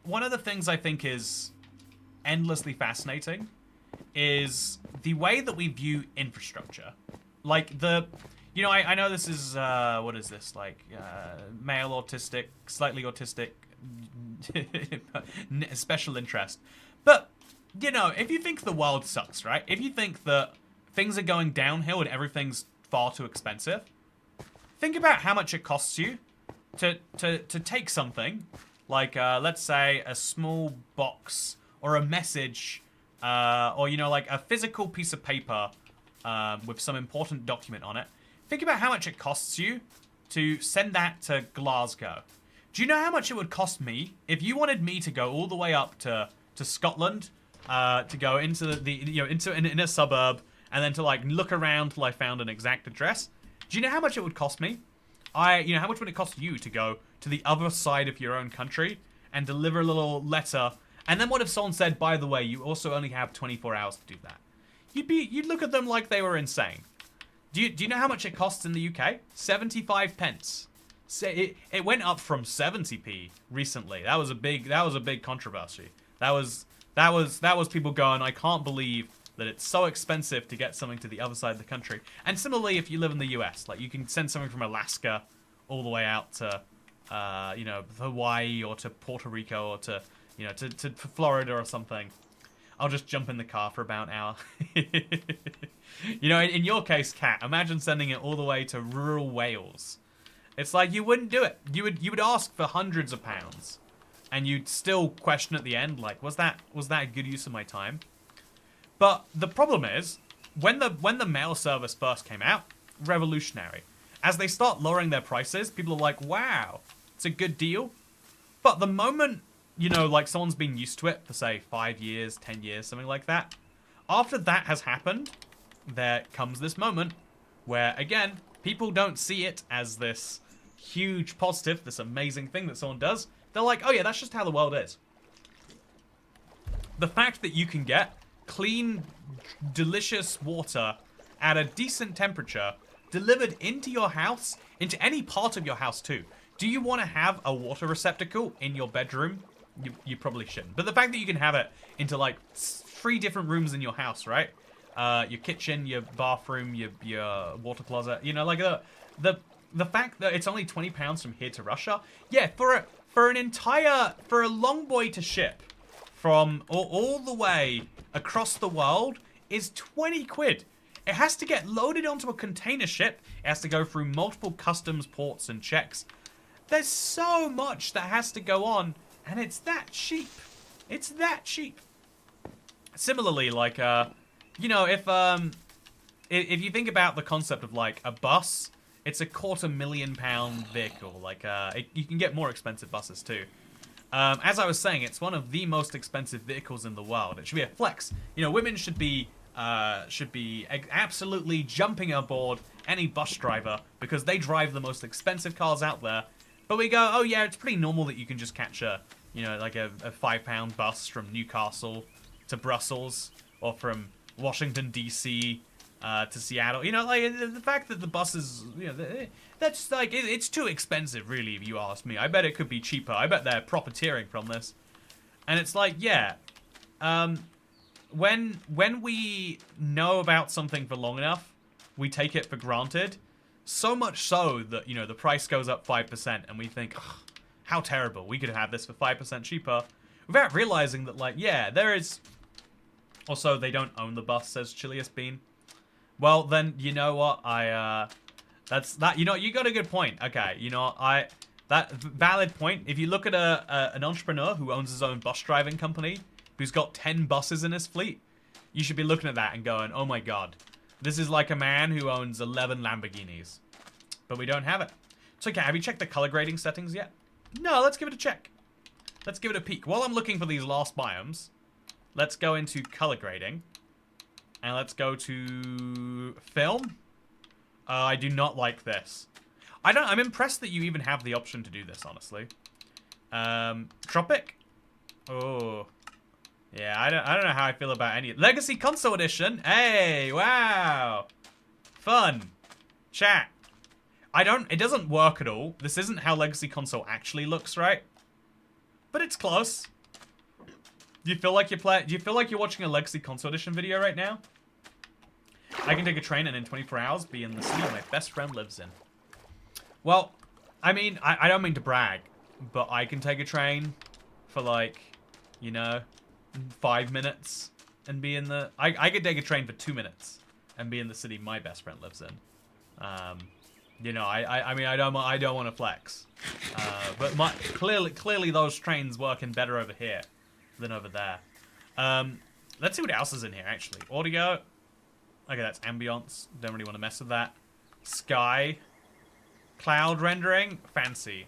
A: one of the things I think is endlessly fascinating is the way that we view infrastructure. Like I know this is, what is this? Like, male autistic, slightly autistic, special interest. But, if you think the world sucks, right? If you think that things are going downhill and everything's far too expensive, think about how much it costs you to take something like, let's say, a small box or a message, or, like a physical piece of paper with some important document on it. Think about how much it costs you to send that to Glasgow. Do you know how much it would cost me if you wanted me to go all the way up to Scotland, to go into into in a suburb, and then to like look around till I found an exact address? Do you know how much it would cost me? How much would it cost you to go to the other side of your own country and deliver a little letter? And then what if someone said, by the way, you also only have 24 hours to do that? You'd look at them like they were insane. Do you know how much it costs in the UK? 75 pence. It went up from 70p recently. That was a big controversy. That was people going, I can't believe that it's so expensive to get something to the other side of the country. And similarly, if you live in the US, like you can send something from Alaska all the way out to Hawaii or to Puerto Rico or to Florida or something. I'll just jump in the car for about an hour. In your case, Kat, imagine sending it all the way to rural Wales. It's like you wouldn't do it. You would ask for hundreds of pounds, and you'd still question at the end, like, was that a good use of my time? But the problem is, when the mail service first came out, revolutionary. As they start lowering their prices, people are like, wow, it's a good deal. But the moment like someone's been used to it for, say, 5 years, 10 years, something like that. After that has happened, there comes this moment where, again, people don't see it as this huge positive, this amazing thing that someone does. They're like, oh yeah, that's just how the world is. The fact that you can get clean, delicious water at a decent temperature delivered into your house, into any part of your house too. Do you want to have a water receptacle in your bedroom? You probably shouldn't. But the fact that you can have it into like 3 different rooms in your house, right? Your kitchen, your bathroom, your water closet. Like the fact that it's only £20 from here to Russia. Yeah, for a long boy to ship from all the way across the world is 20 quid. It has to get loaded onto a container ship. It has to go through multiple customs ports and checks. There's so much that has to go on. And it's that cheap. It's that cheap. Similarly, like, if you think about the concept of, like, a bus, it's a £250,000 vehicle. Like, you can get more expensive buses, too. As I was saying, it's one of the most expensive vehicles in the world. It should be a flex. Women should be absolutely jumping aboard any bus driver because they drive the most expensive cars out there. But we go, oh yeah, it's pretty normal that you can just catch a £5 bus from Newcastle to Brussels or from Washington D.C. To Seattle. Like the fact that the buses, that's like it's too expensive, really, if you ask me. I bet it could be cheaper. I bet they're profiteering from this. And it's like, yeah, when we know about something for long enough, we take it for granted. So much so that, the price goes up 5% and we think, oh, how terrible, we could have this for 5% cheaper. Without realizing that, like, yeah, there is... Also, they don't own the bus, says Chiliest Bean. Well, then, you know what, that's that, you got a good point. Okay, that valid point. If you look at an entrepreneur who owns his own bus driving company, who's got 10 buses in his fleet, you should be looking at that and going, oh my god. This is like a man who owns 11 Lamborghinis. But we don't have it. It's okay, have you checked the color grading settings yet? No, let's give it a check. Let's give it a peek. While I'm looking for these last biomes, let's go into color grading. And let's go to film. I do not like this. I'm impressed that you even have the option to do this, honestly. Tropic? Oh. Yeah, I don't know how I feel about any... Legacy Console Edition! Hey, wow! Fun. Chat. It doesn't work at all. This isn't how Legacy Console actually looks, right? But it's close. Do you feel like you're watching a Legacy Console Edition video right now? I can take a train and in 24 hours be in the city my best friend lives in. Well, I mean, I don't mean to brag, but I can take a train for like, you know, 5 minutes and be in the... I could take a train for 2 minutes and be in the city my best friend lives in. You know, I mean, I don't want to flex. But clearly those trains working better over here than over there. Let's see what else is in here, actually. Audio. Okay, that's ambience. Don't really want to mess with that. Sky. Cloud rendering. Fancy.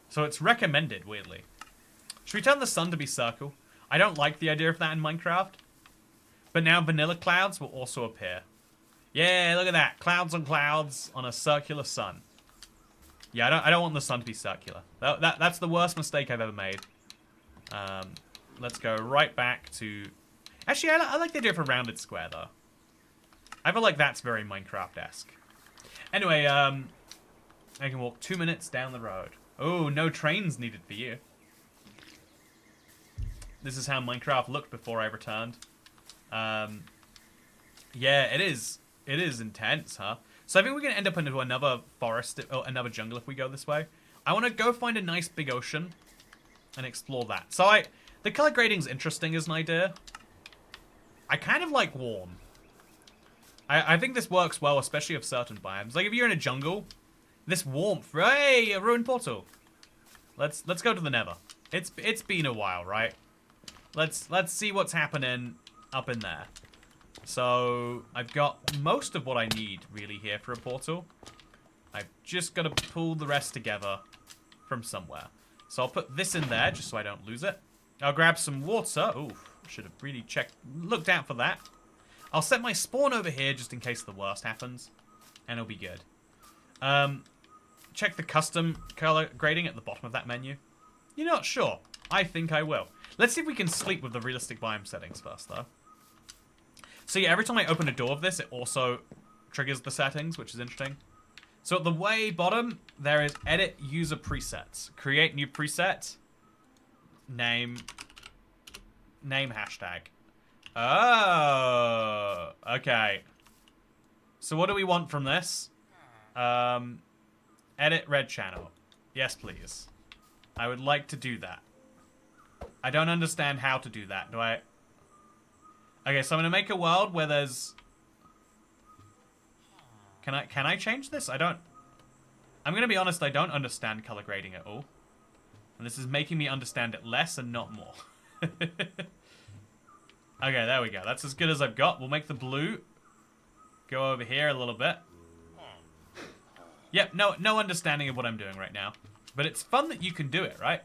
A: So it's recommended, weirdly. Should we turn the sun to be circle? I don't like the idea of that in Minecraft. But now vanilla clouds will also appear. Yeah, look at that. Clouds on a circular sun. Yeah, I don't want the sun to be circular. That's the worst mistake I've ever made. Let's go right back to... Actually, I like the idea of a rounded square, though. I feel like that's very Minecraft-esque. Anyway, I can walk 2 minutes down the road. Oh, no trains needed for you. This is how Minecraft looked before I returned. Yeah, it is. It is intense, huh? So I think we're going to end up into another forest, or another jungle if we go this way. I want to go find a nice big ocean and explore that. So the color grading's interesting as an idea. I kind of like warm. I think this works well, especially of certain biomes. Like if you're in a jungle, this warmth. Hey, a ruined portal. Let's go to the Nether. It's been a while, right? Let's see what's happening up in there. So I've got most of what I need really here for a portal. I've just got to pull the rest together from somewhere. So I'll put this in there just so I don't lose it. I'll grab some water. Ooh, should have really looked out for that. I'll set my spawn over here just in case the worst happens. And it'll be good. Check the custom color grading at the bottom of that menu. You're not sure? I think I will. Let's see if we can sleep with the realistic biome settings first, though. So yeah, every time I open a door of this, it also triggers the settings, which is interesting. So at the way bottom, there is edit user presets. Create new preset. Name hashtag. Oh, okay. So what do we want from this? Edit red channel. Yes, please. I would like to do that. I don't understand how to do that. Do I... Okay, so I'm gonna make a world where there's... Can I change this? I don't... I'm gonna be honest, I don't understand color grading at all. And this is making me understand it less and not more. Okay, there we go. That's as good as I've got. We'll make the blue go over here a little bit. Yep, no understanding of what I'm doing right now. But it's fun that you can do it, right?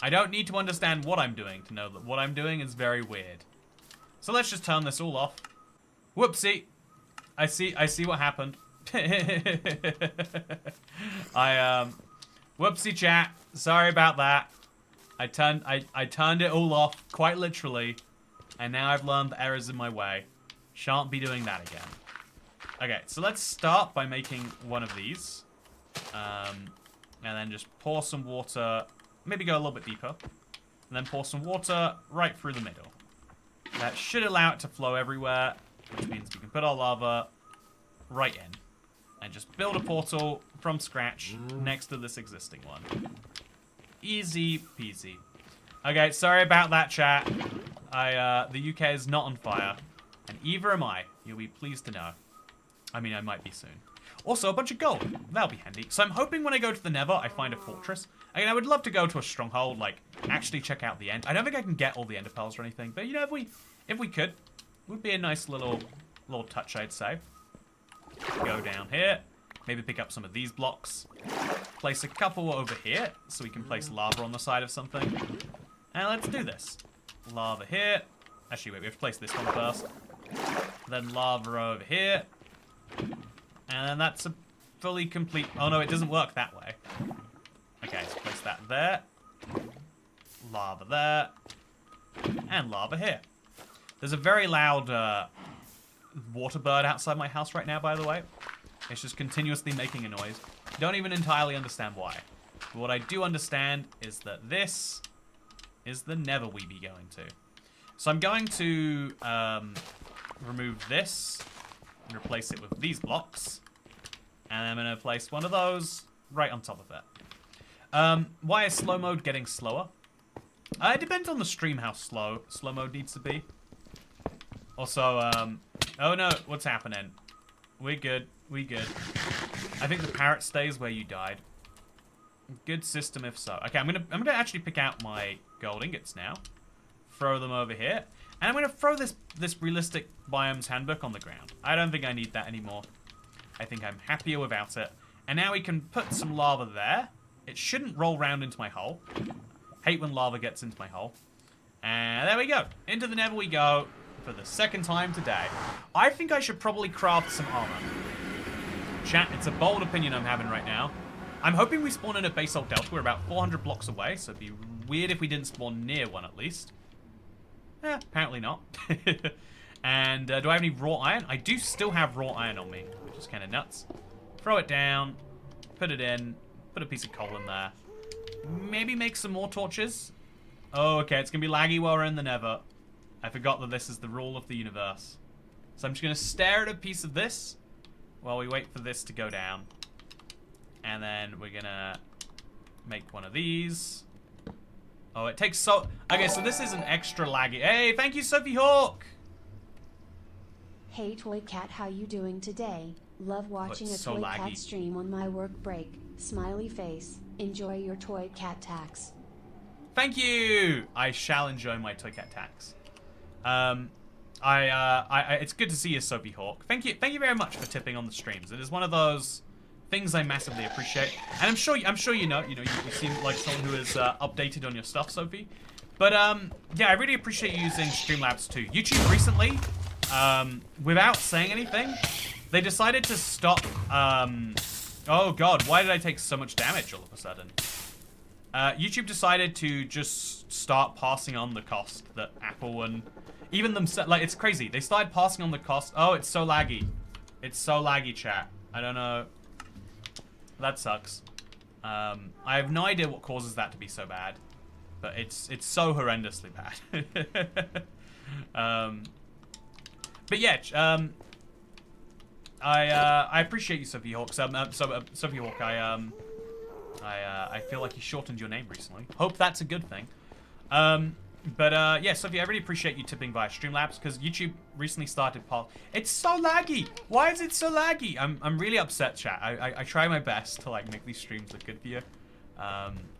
A: I don't need to understand what I'm doing to know that what I'm doing is very weird. So let's just turn this all off. Whoopsie. I see what happened. Whoopsie chat. Sorry about that. I turned it all off, quite literally. And now I've learned the errors in my way. Shan't be doing that again. Okay, so let's start by making one of these. And then just pour some water. Maybe go a little bit deeper. And then pour some water right through the middle. That should allow it to flow everywhere. Which means we can put our lava right in. And just build a portal from scratch next to this existing one. Easy peasy. Okay, sorry about that, chat. The UK is not on fire. And either am I. You'll be pleased to know. I mean, I might be soon. Also, a bunch of gold. That'll be handy. So I'm hoping when I go to the Nether, I find a fortress. I mean, I would love to go to a stronghold, like, actually check out the end. I don't think I can get all the ender pearls or anything. But, you know, if we could, it would be a nice little touch, I'd say. Go down here. Maybe pick up some of these blocks. Place a couple over here, so we can place lava on the side of something. And let's do this. Lava here. Actually, wait, we have to place this one first. Then lava over here. And then that's a fully complete... Oh, no, it doesn't work that way. Okay, so place that there. Lava there. And lava here. There's a very loud water bird outside my house right now, by the way. It's just continuously making a noise. Don't even entirely understand why. But what I do understand is that this is the nether we be going to. So I'm going to remove this and replace it with these blocks. And I'm going to place one of those right on top of it. Why is slow mode getting slower? It depends on the stream how slow mode needs to be. Also, oh no, what's happening? We're good. We good. I think the parrot stays where you died. Good system if so. Okay, I'm gonna actually pick out my gold ingots now. Throw them over here. And I'm gonna throw this realistic biomes handbook on the ground. I don't think I need that anymore. I think I'm happier without it. And now we can put some lava there. It shouldn't roll round into my hole. Hate when lava gets into my hole. And there we go. Into the nether we go for the second time today. I think I should probably craft some armor. Chat, it's a bold opinion I'm having right now. I'm hoping we spawn in a basalt delta. We're about 400 blocks away, so it'd be weird if we didn't spawn near one at least. Apparently not. And do I have any raw iron? I do still have raw iron on me, which is kind of nuts. Throw it down, put it in, put a piece of coal in there. Maybe make some more torches. Oh, okay, it's going to be laggy while we're in the nether. I forgot that this is the rule of the universe. So I'm just going to stare at a piece of this while we wait for this to go down. And then we're going to make one of these. Oh, it takes so... Okay, so this is an extra laggy... Hey, thank you, Sophie Hawk!
B: Hey Toy Cat, how you doing today? Love watching a
A: so
B: Toy
A: laggy.
B: Cat stream on my work break. Smiley face. Enjoy your Toy Cat tax.
A: Thank you! I shall enjoy my Toy Cat tax. It's good to see you, Sophie Hawk. Thank you very much for tipping on the streams. It is one of those things I massively appreciate, and I'm sure you know, you seem like someone who is updated on your stuff, Sophie. But yeah, I really appreciate you using Streamlabs too. YouTube recently, without saying anything, they decided to stop. Oh God, why did I take so much damage all of a sudden? YouTube decided to just start passing on the cost that Apple and even themselves, like, it's crazy. They started passing on the cost. Oh, it's so laggy. It's so laggy, chat. I don't know. That sucks. I have no idea what causes that to be so bad, but it's so horrendously bad. But yeah, I appreciate you, Sophie Hawk. Sophie Hawk, I feel like you shortened your name recently. Hope that's a good thing. But yeah, Sophie, I really appreciate you tipping via Streamlabs because YouTube recently started. It's so laggy. Why is it so laggy? I'm really upset, chat. I try my best to like make these streams look good for you.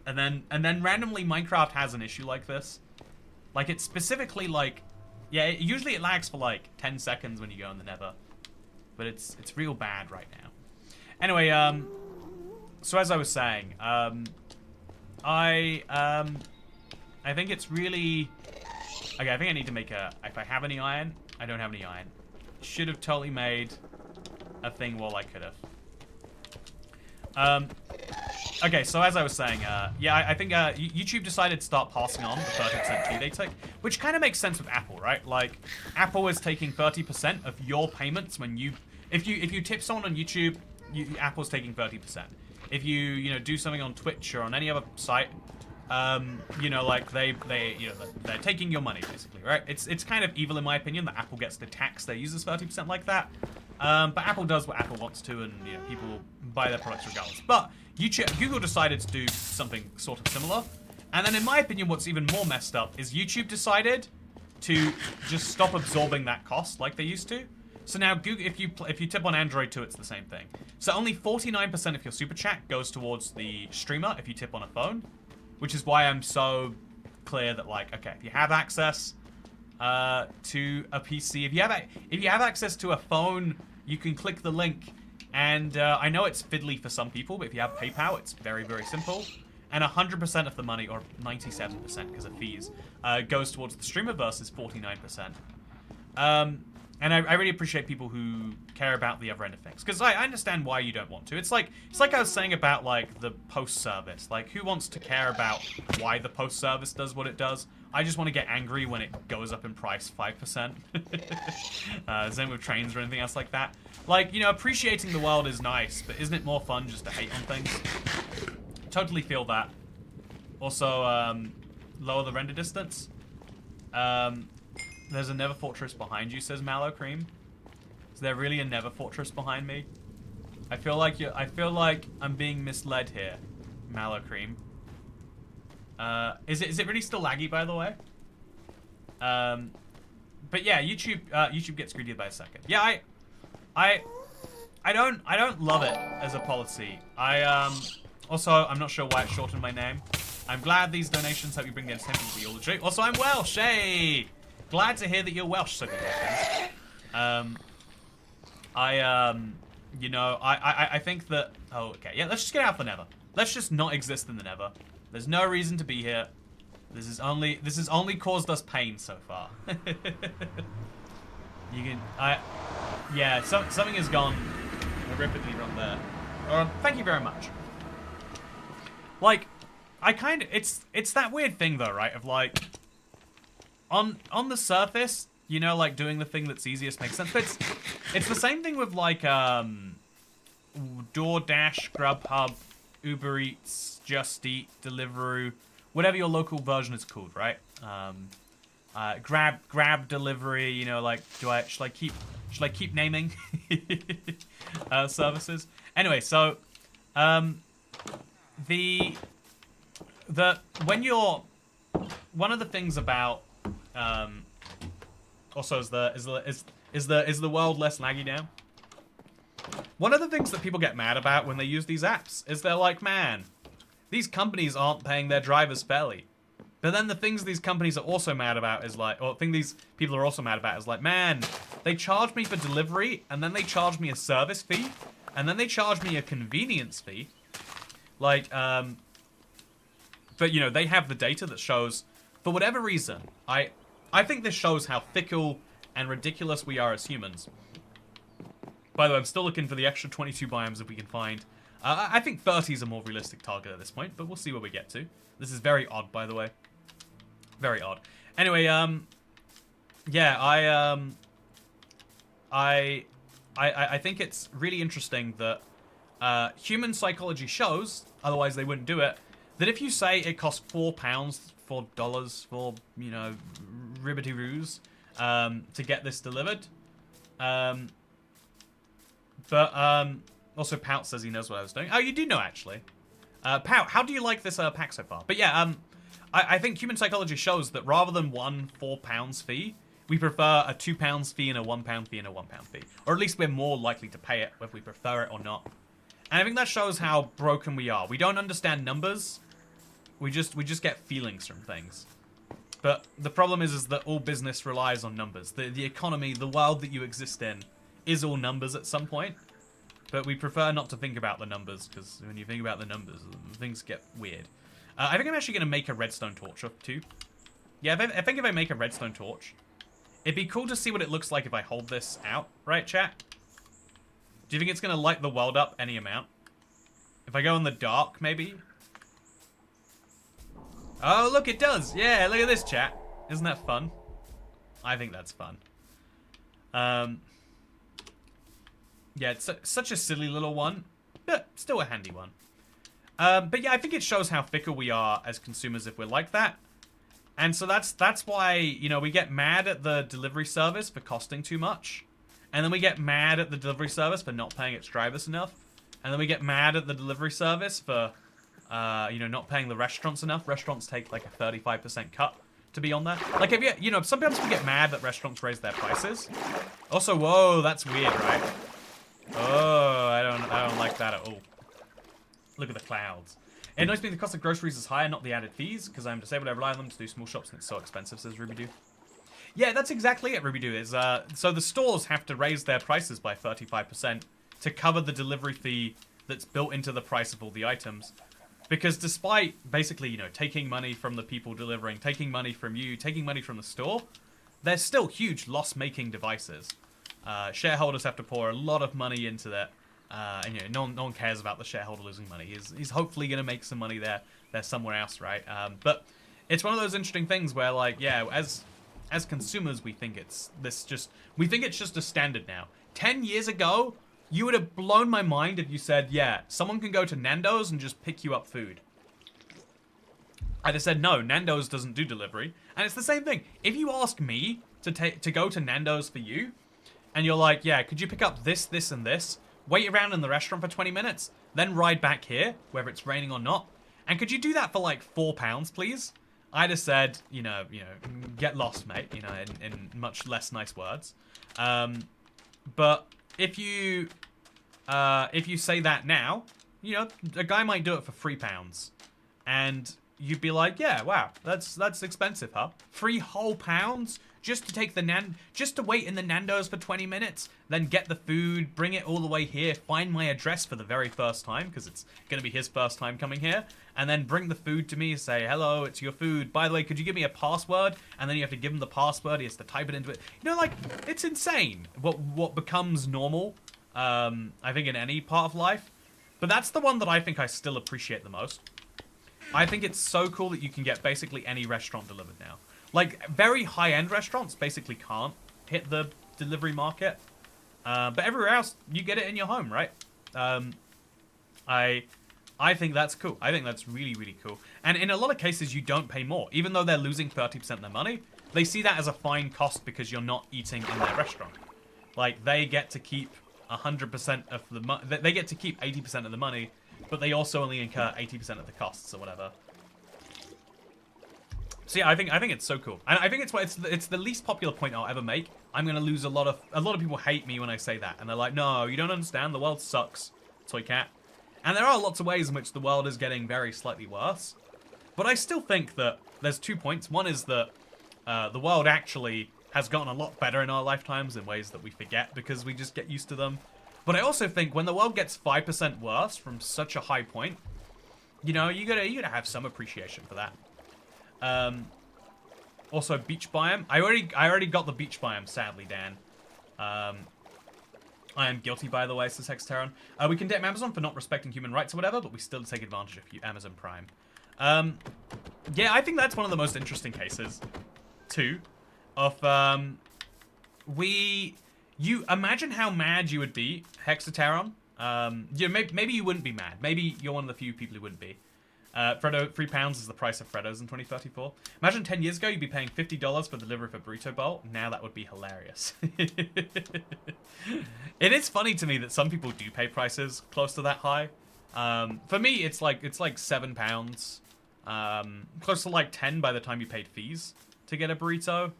A: And then randomly Minecraft has an issue like this. Like it's specifically like, yeah, usually it lags for like 10 seconds when you go in the nether, but it's real bad right now. Anyway, so as I was saying, I think it's really... Okay, I think I need to make a... If I have any iron, I don't have any iron. Should have totally made a thing while I could have. Okay, so as I was saying, yeah, I think YouTube decided to start passing on the 30% fee they take, which kind of makes sense with Apple, right? Like, Apple is taking 30% of your payments when you... If you tip someone on YouTube, Apple's taking 30%. If you do something on Twitch or on any other site... like they're taking your money basically, right? It's kind of evil in my opinion that Apple gets to tax their users 30% like that. But Apple does what Apple wants to, and people buy their products regardless. But Google decided to do something sort of similar, and then in my opinion, what's even more messed up is YouTube decided to just stop absorbing that cost like they used to. So now Google, if you tip on Android too, it's the same thing. So only 49% of your super chat goes towards the streamer if you tip on a phone. Which is why I'm so clear that, like, okay, if you have access to a PC, if you have access to a phone, you can click the link. And I know it's fiddly for some people, but if you have PayPal, it's very, very simple. And 100% of the money, or 97% because of fees, goes towards the streamer versus 49%. And I really appreciate people who care about the other end of things, because I understand why you don't want to. It's like I was saying about like the post service. Like, who wants to care about why the post service does what it does? I just want to get angry when it goes up in price 5%. Same with trains or anything else like that. Like, you know, appreciating the world is nice, but isn't it more fun just to hate on things? Totally feel that. Also, lower the render distance. There's a Nether Fortress behind you, says Mallow Cream. Is there really a Nether Fortress behind me? I feel like I'm being misled here, Mallow Cream. Is it really still laggy, by the way? But yeah, YouTube gets greedy by a second. Yeah, I don't love it as a policy. Also, I'm not sure why it shortened my name. I'm glad these donations help you bring the entertainment to the tree. Also, I'm Welsh. Hey, glad to hear that you're Welsh, so good. You know, I think that. Oh, okay. Yeah, let's just get out of the Nether. Let's just not exist in the Nether. There's no reason to be here. This has only caused us pain so far. Yeah, something has gone rapidly wrong there. Thank you very much. Like, it's that weird thing though, right? Of like, on the surface, you know, like doing the thing that's easiest makes sense. But it's the same thing with like DoorDash, Grubhub, Uber Eats, Just Eat, Deliveroo, whatever your local version is called, right? Grab delivery, you know, like should I keep naming services? Anyway, so when you're, one of the things about also is the world less laggy now? One of the things that people get mad about when they use these apps is they're like, man, these companies aren't paying their drivers fairly. But then the things these companies are also mad about is like, or the thing these people are also mad about is like, man, they charge me for delivery, and then they charge me a service fee, and then they charge me a convenience fee. Like, but you know, they have the data that shows, for whatever reason, I think this shows how fickle and ridiculous we are as humans. By the way, I'm still looking for the extra 22 biomes if we can find. I think 30 is a more realistic target at this point, but we'll see where we get to. This is very odd, by the way. Very odd. Anyway, yeah, I think it's really interesting that human psychology shows, otherwise they wouldn't do it, that if you say it costs £4, $4 for, you know, ribbity-roos, to get this delivered, also Pout says he knows what I was doing. Oh, you do know, actually. Pout, how do you like this pack so far? But yeah, I think human psychology shows that rather than one £4 fee, we prefer a £2 fee and a £1 fee and a £1 fee. Or at least we're more likely to pay it, whether we prefer it or not. And I think that shows how broken we are. We don't understand numbers. We just get feelings from things. But the problem is that all business relies on numbers. The economy, the world that you exist in, is all numbers at some point. But we prefer not to think about the numbers, because when you think about the numbers, things get weird. I think I'm actually going to make a redstone torch too. Yeah, I think if I make a redstone torch, it'd be cool to see what it looks like if I hold this out, right, chat? Do you think it's going to light the world up any amount? If I go in the dark, maybe? Oh, look, it does. Yeah, look at this, chat. Isn't that fun? I think that's fun. Yeah, it's such a silly little one, but still a handy one. But yeah, I think it shows how fickle we are as consumers if we're like that. And so that's why, you know, we get mad at the delivery service for costing too much. And then we get mad at the delivery service for not paying its drivers enough. And then we get mad at the delivery service for, you know, not paying the restaurants enough. Restaurants take like a 35% cut to be on that. Like, if you know, sometimes we get mad that restaurants raise their prices. Also, whoa, that's weird, right? Oh, I don't like that at all. Look at the clouds. It annoys me the cost of groceries is higher, not the added fees, because I'm disabled, I rely on them to do small shops and it's so expensive, says Ruby Doo. Yeah, that's exactly it, Ruby Doo. Is, so the stores have to raise their prices by 35% to cover the delivery fee that's built into the price of all the items. Because despite basically, you know, taking money from the people delivering, taking money from you, taking money from the store, they're still huge loss-making devices. Shareholders have to pour a lot of money into that. And you know, no one cares about the shareholder losing money. He's hopefully going to make some money there somewhere else, right? But it's one of those interesting things where, like, yeah, as consumers, we think it's just a standard now. 10 years ago, you would have blown my mind if you said, yeah, someone can go to Nando's and just pick you up food. I'd have said, no, Nando's doesn't do delivery. And it's the same thing. If you ask me to go to Nando's for you, and you're like, yeah, could you pick up this, this, and this? Wait around in the restaurant for 20 minutes, then ride back here, whether it's raining or not. And could you do that for like £4, please? I'd have said, you know, get lost, mate, you know, in much less nice words. But if you say that now, you know, a guy might do it for £3. And you'd be like, yeah, wow, that's expensive, huh? £3 just to take just to wait in the Nando's for 20 minutes, then get the food, bring it all the way here, find my address for the very first time, because it's going to be his first time coming here, and then bring the food to me, say, hello, it's your food. By the way, could you give me a password? And then you have to give him the password, he has to type it into it. You know, like, it's insane what becomes normal, I think, in any part of life. But that's the one that I think I still appreciate the most. I think it's so cool that you can get basically any restaurant delivered now. Like, very high-end restaurants basically can't hit the delivery market. But everywhere else, you get it in your home, right? I think that's cool. I think that's really, really cool. And in a lot of cases, you don't pay more. Even though they're losing 30% of their money, they see that as a fine cost because you're not eating in their restaurant. Like, they get to keep 100% of the money. They get to keep 80% of the money, but they also only incur 80% of the costs or whatever. So yeah, I think it's so cool, and I think it's the least popular point I'll ever make. I'm gonna lose a lot of people hate me when I say that, and they're like, no, you don't understand. The world sucks, Toycat. And there are lots of ways in which the world is getting very slightly worse, but I still think that there's 2 points. One is that the world actually has gotten a lot better in our lifetimes in ways that we forget because we just get used to them. But I also think when the world gets 5% worse from such a high point, you know, you gotta have some appreciation for that. Also beach biome. I already got the beach biome, sadly, Dan. I am guilty, by the way, says Hexteron. We condemn Amazon for not respecting human rights or whatever, but we still take advantage of Amazon Prime. Yeah, I think that's one of the most interesting cases, too, of, you imagine how mad you would be, Hexateron. You know, maybe you wouldn't be mad. Maybe you're one of the few people who wouldn't be. Freddo, £3 is the price of Freddos in 2034. Imagine 10 years ago you'd be paying $50 for the delivery of a burrito bowl. Now that would be hilarious. It is funny to me that some people do pay prices close to that high. For me, it's like £7. Close to like 10 by the time you paid fees to get a burrito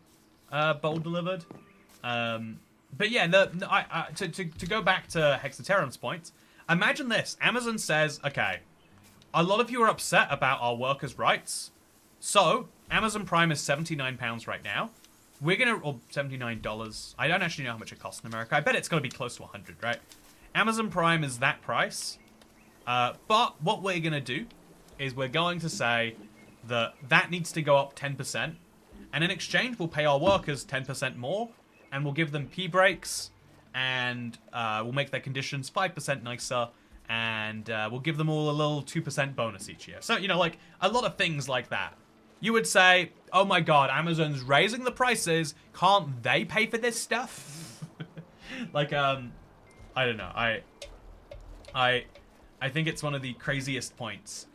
A: bowl delivered. But yeah, to go back to Hexateron's point, imagine this. Amazon says, okay, a lot of you are upset about our workers' rights. So, Amazon Prime is £79 right now. We're gonna, or $79. I don't actually know how much it costs in America. I bet it's gonna be close to 100, right? Amazon Prime is that price. But what we're gonna do is we're going to say that needs to go up 10%. And in exchange, we'll pay our workers 10% more. And we'll give them pee breaks. And we'll make their conditions 5% nicer. And we'll give them all a little 2% bonus each year. So, you know, like, a lot of things like that. You would say, oh my god, Amazon's raising the prices. Can't they pay for this stuff? Like, I don't know. I think it's one of the craziest points.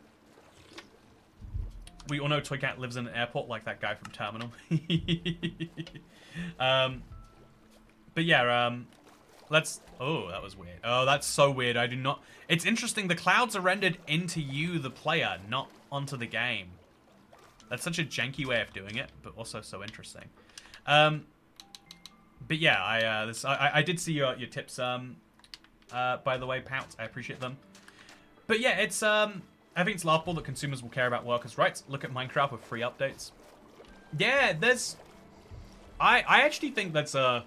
A: We all know Toycat lives in an airport like that guy from Terminal. But yeah, let's... Oh, that was weird. Oh, that's so weird. I do not... It's interesting. The clouds are rendered into you, the player, not onto the game. That's such a janky way of doing it, but also so interesting. But yeah, I did see your tips, by the way, Pout. I appreciate them. But yeah, it's... I think it's laughable that consumers will care about workers' rights. Look at Minecraft with free updates. Yeah, there's... I actually think that's a...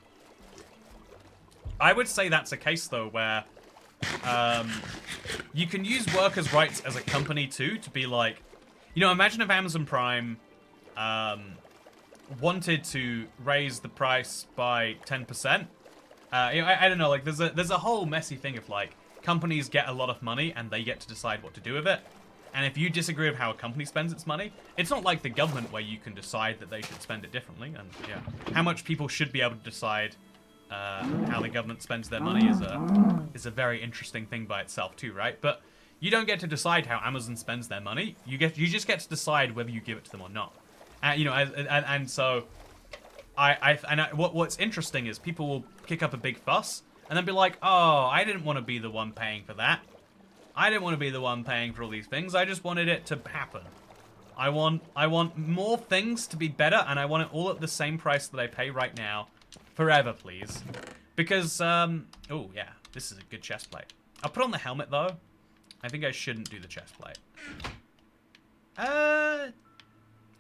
A: I would say that's a case, though, where you can use workers' rights as a company, too, to be like... You know, imagine if Amazon Prime wanted to raise the price by 10%, I don't know, like there's a whole messy thing of like companies get a lot of money and they get to decide what to do with it. And if you disagree with how a company spends its money, it's not like the government where you can decide that they should spend it differently. And yeah, how much people should be able to decide how the government spends their money is a very interesting thing by itself too, right? But you don't get to decide how Amazon spends their money. You just get to decide whether you give it to them or not. You know, and so what's interesting is people will kick up a big fuss and then be like, oh, I didn't want to be the one paying for that. I didn't want to be the one paying for all these things. I just wanted it to happen. I want more things to be better, and I want it all at the same price that I pay right now, forever, please. Because oh yeah, this is a good chest plate. I'll put on the helmet though. I think I shouldn't do the chest plate.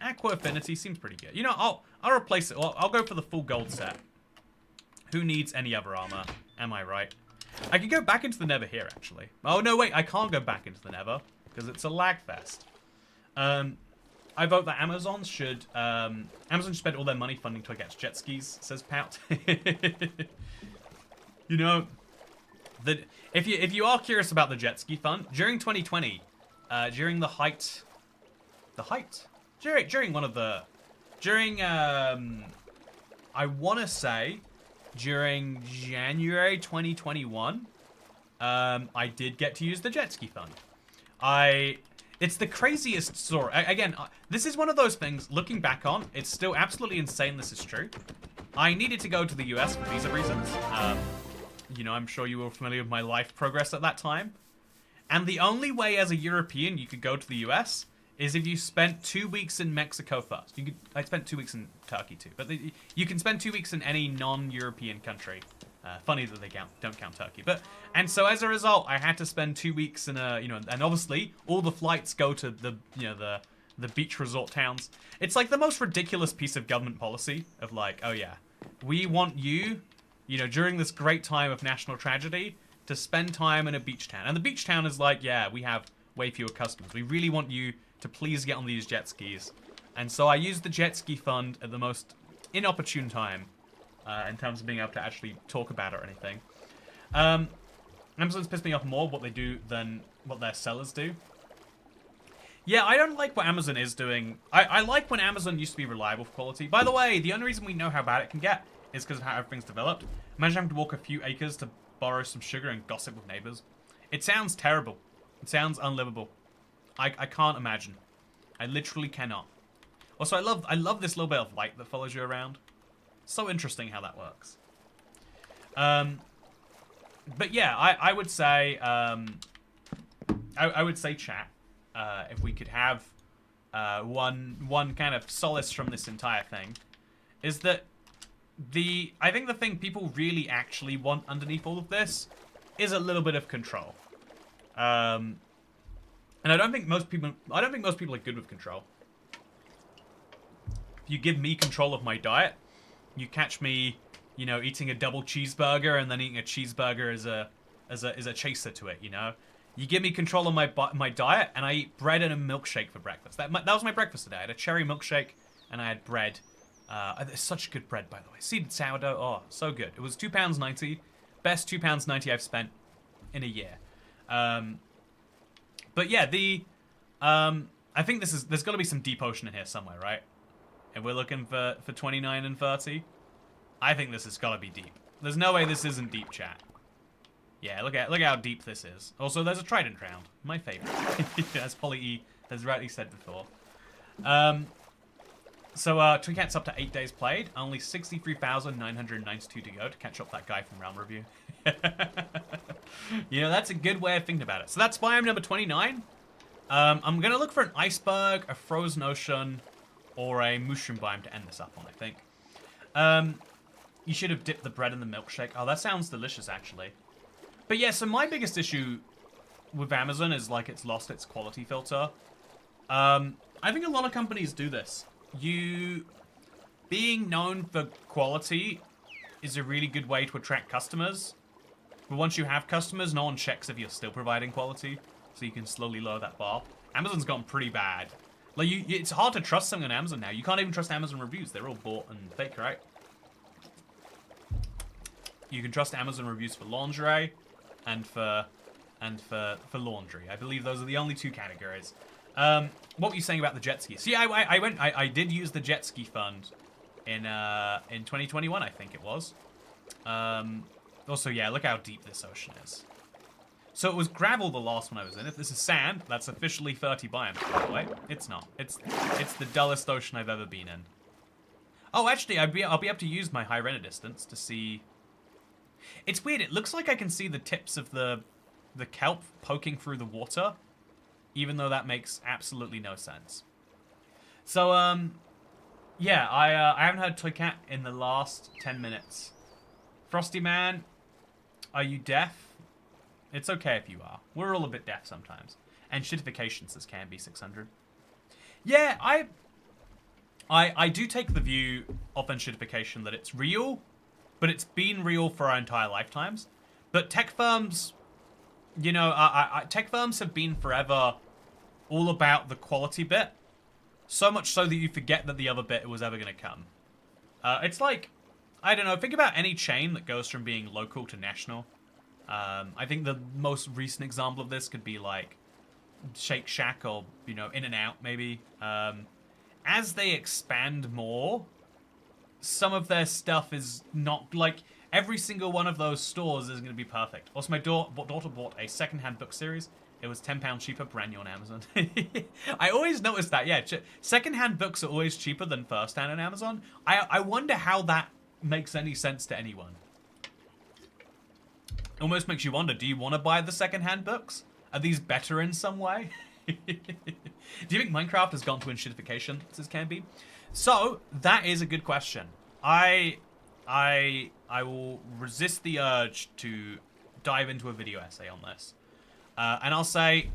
A: Aqua Affinity seems pretty good. You know, I'll replace it. I'll go for the full gold set. Who needs any other armor? Am I right? I could go back into the Nether here, actually. Oh, no, wait. I can't go back into the Nether because it's a lag fest. I vote that Amazon should spend all their money funding Toycat's jet skis, says Pout. You know, if you are curious about the jet ski fund, during 2020, during the height... During one of the... I want to say... During January 2021, I did get to use the jet ski fund. It's the craziest story. Again, this is one of those things, looking back on, it's still absolutely insane this is true. I needed to go to the US for visa reasons. You know, I'm sure you were familiar with my life progress at that time. And the only way as a European you could go to the US is if you spent 2 weeks in Mexico first. I spent 2 weeks in Turkey too, but you can spend 2 weeks in any non-European country. Funny that they don't count Turkey, and so as a result, I had to spend 2 weeks in and obviously all the flights go to the beach resort towns. It's like the most ridiculous piece of government policy of like, oh yeah, we want you, during this great time of national tragedy, to spend time in a beach town, and the beach town is like, yeah, we have way fewer customers. We really want you to please get on these jet skis. And so I used the jet ski fund at the most inopportune time in terms of being able to actually talk about it or anything. Amazon's pissed me off more what they do than what their sellers do. Yeah, I don't like what Amazon is doing. I like when Amazon used to be reliable for quality. By the way, the only reason we know how bad it can get is because of how everything's developed. Imagine having to walk a few acres to borrow some sugar and gossip with neighbors. It sounds terrible. It sounds unlivable. I can't imagine. I literally cannot. Also, I love this little bit of light that follows you around. So interesting how that works. But yeah, I would say I would say chat. If we could have one kind of solace from this entire thing, is that I think the thing people really actually want underneath all of this is a little bit of control. And I don't think most people are good with control. If you give me control of my diet, you catch me, eating a double cheeseburger and then eating a cheeseburger as a chaser to it, You give me control of my diet, and I eat bread and a milkshake for breakfast. That was my breakfast today. I had a cherry milkshake, and I had bread. It's such good bread, by the way. Seeded sourdough, oh, so good. It was £2.90. Best £2.90 I've spent in a year. But yeah, I think there's got to be some deep ocean in here somewhere, right? If we're looking for 29 and 30, I think this has got to be deep. There's no way this isn't deep, chat. Yeah, look how deep this is. Also, there's a trident round, my favorite, as Polly E has rightly said before. So Toycat's up to 8 days played, only 63,992 to go to catch up that guy from Realm Review. That's a good way of thinking about it. So that's biome number 29. I'm gonna look for an iceberg, a frozen ocean, or a mushroom biome to end this up on, I think. You should have dipped the bread in the milkshake. Oh, that sounds delicious, actually. But yeah, so my biggest issue with Amazon is, like, it's lost its quality filter. I think a lot of companies do this. Being known for quality is a really good way to attract customers. But once you have customers, no one checks if you're still providing quality. So you can slowly lower that bar. Amazon's gotten pretty bad. Like, it's hard to trust something on Amazon now. You can't even trust Amazon reviews. They're all bought and fake, right? You can trust Amazon reviews for lingerie and for laundry. I believe those are the only 2 categories. What were you saying about the jet skis? Yeah, I did use the jet ski fund in 2021, I think it was. Also, yeah, look how deep this ocean is. So it was gravel the last one I was in. If this is sand, that's officially 30 biomes, by the way. It's not. It's the dullest ocean I've ever been in. Oh, actually, I'll be able to use my high render distance to see. It's weird. It looks like I can see the tips of the kelp poking through the water, even though that makes absolutely no sense. So, yeah, I haven't heard Toycat in the last 10 minutes. Frosty Man, are you deaf? It's okay if you are. We're all a bit deaf sometimes. And shitification says can be 600. Yeah, I do take the view of shitification that it's real, but it's been real for our entire lifetimes. But tech firms, you know, tech firms have been forever all about the quality bit. So much so that you forget that the other bit was ever going to come. It's like, I don't know, think about any chain that goes from being local to national. I think the most recent example of this could be like Shake Shack or, you know, In-N-Out maybe. As they expand more, some of their stuff is not like every single one of those stores is going to be perfect. Also, my daughter bought a secondhand book series. It was £10 cheaper, brand new on Amazon. I always noticed that, yeah. Secondhand books are always cheaper than firsthand on Amazon. I wonder how that makes any sense to anyone. Almost makes you wonder, do you want to buy the secondhand books? Are these better in some way? Do you think Minecraft has gone to enshittification, says Canby? So, that is a good question. I will resist the urge to dive into a video essay on this. And I'll say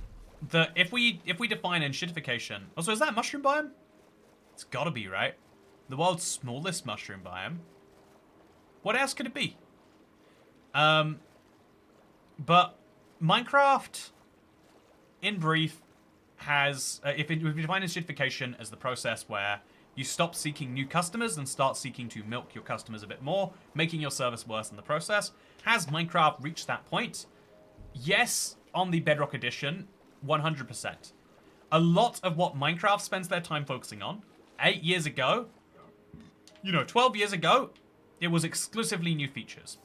A: that if we define enshittification... Also, is that a mushroom biome? It's gotta be, right? The world's smallest mushroom biome. What else could it be? But Minecraft, in brief, has... if we define enshittification as the process where you stop seeking new customers and start seeking to milk your customers a bit more, making your service worse in the process, has Minecraft reached that point? Yes, on the Bedrock edition, 100%. A lot of what Minecraft spends their time focusing on, 8 years ago, 12 years ago, it was exclusively new features.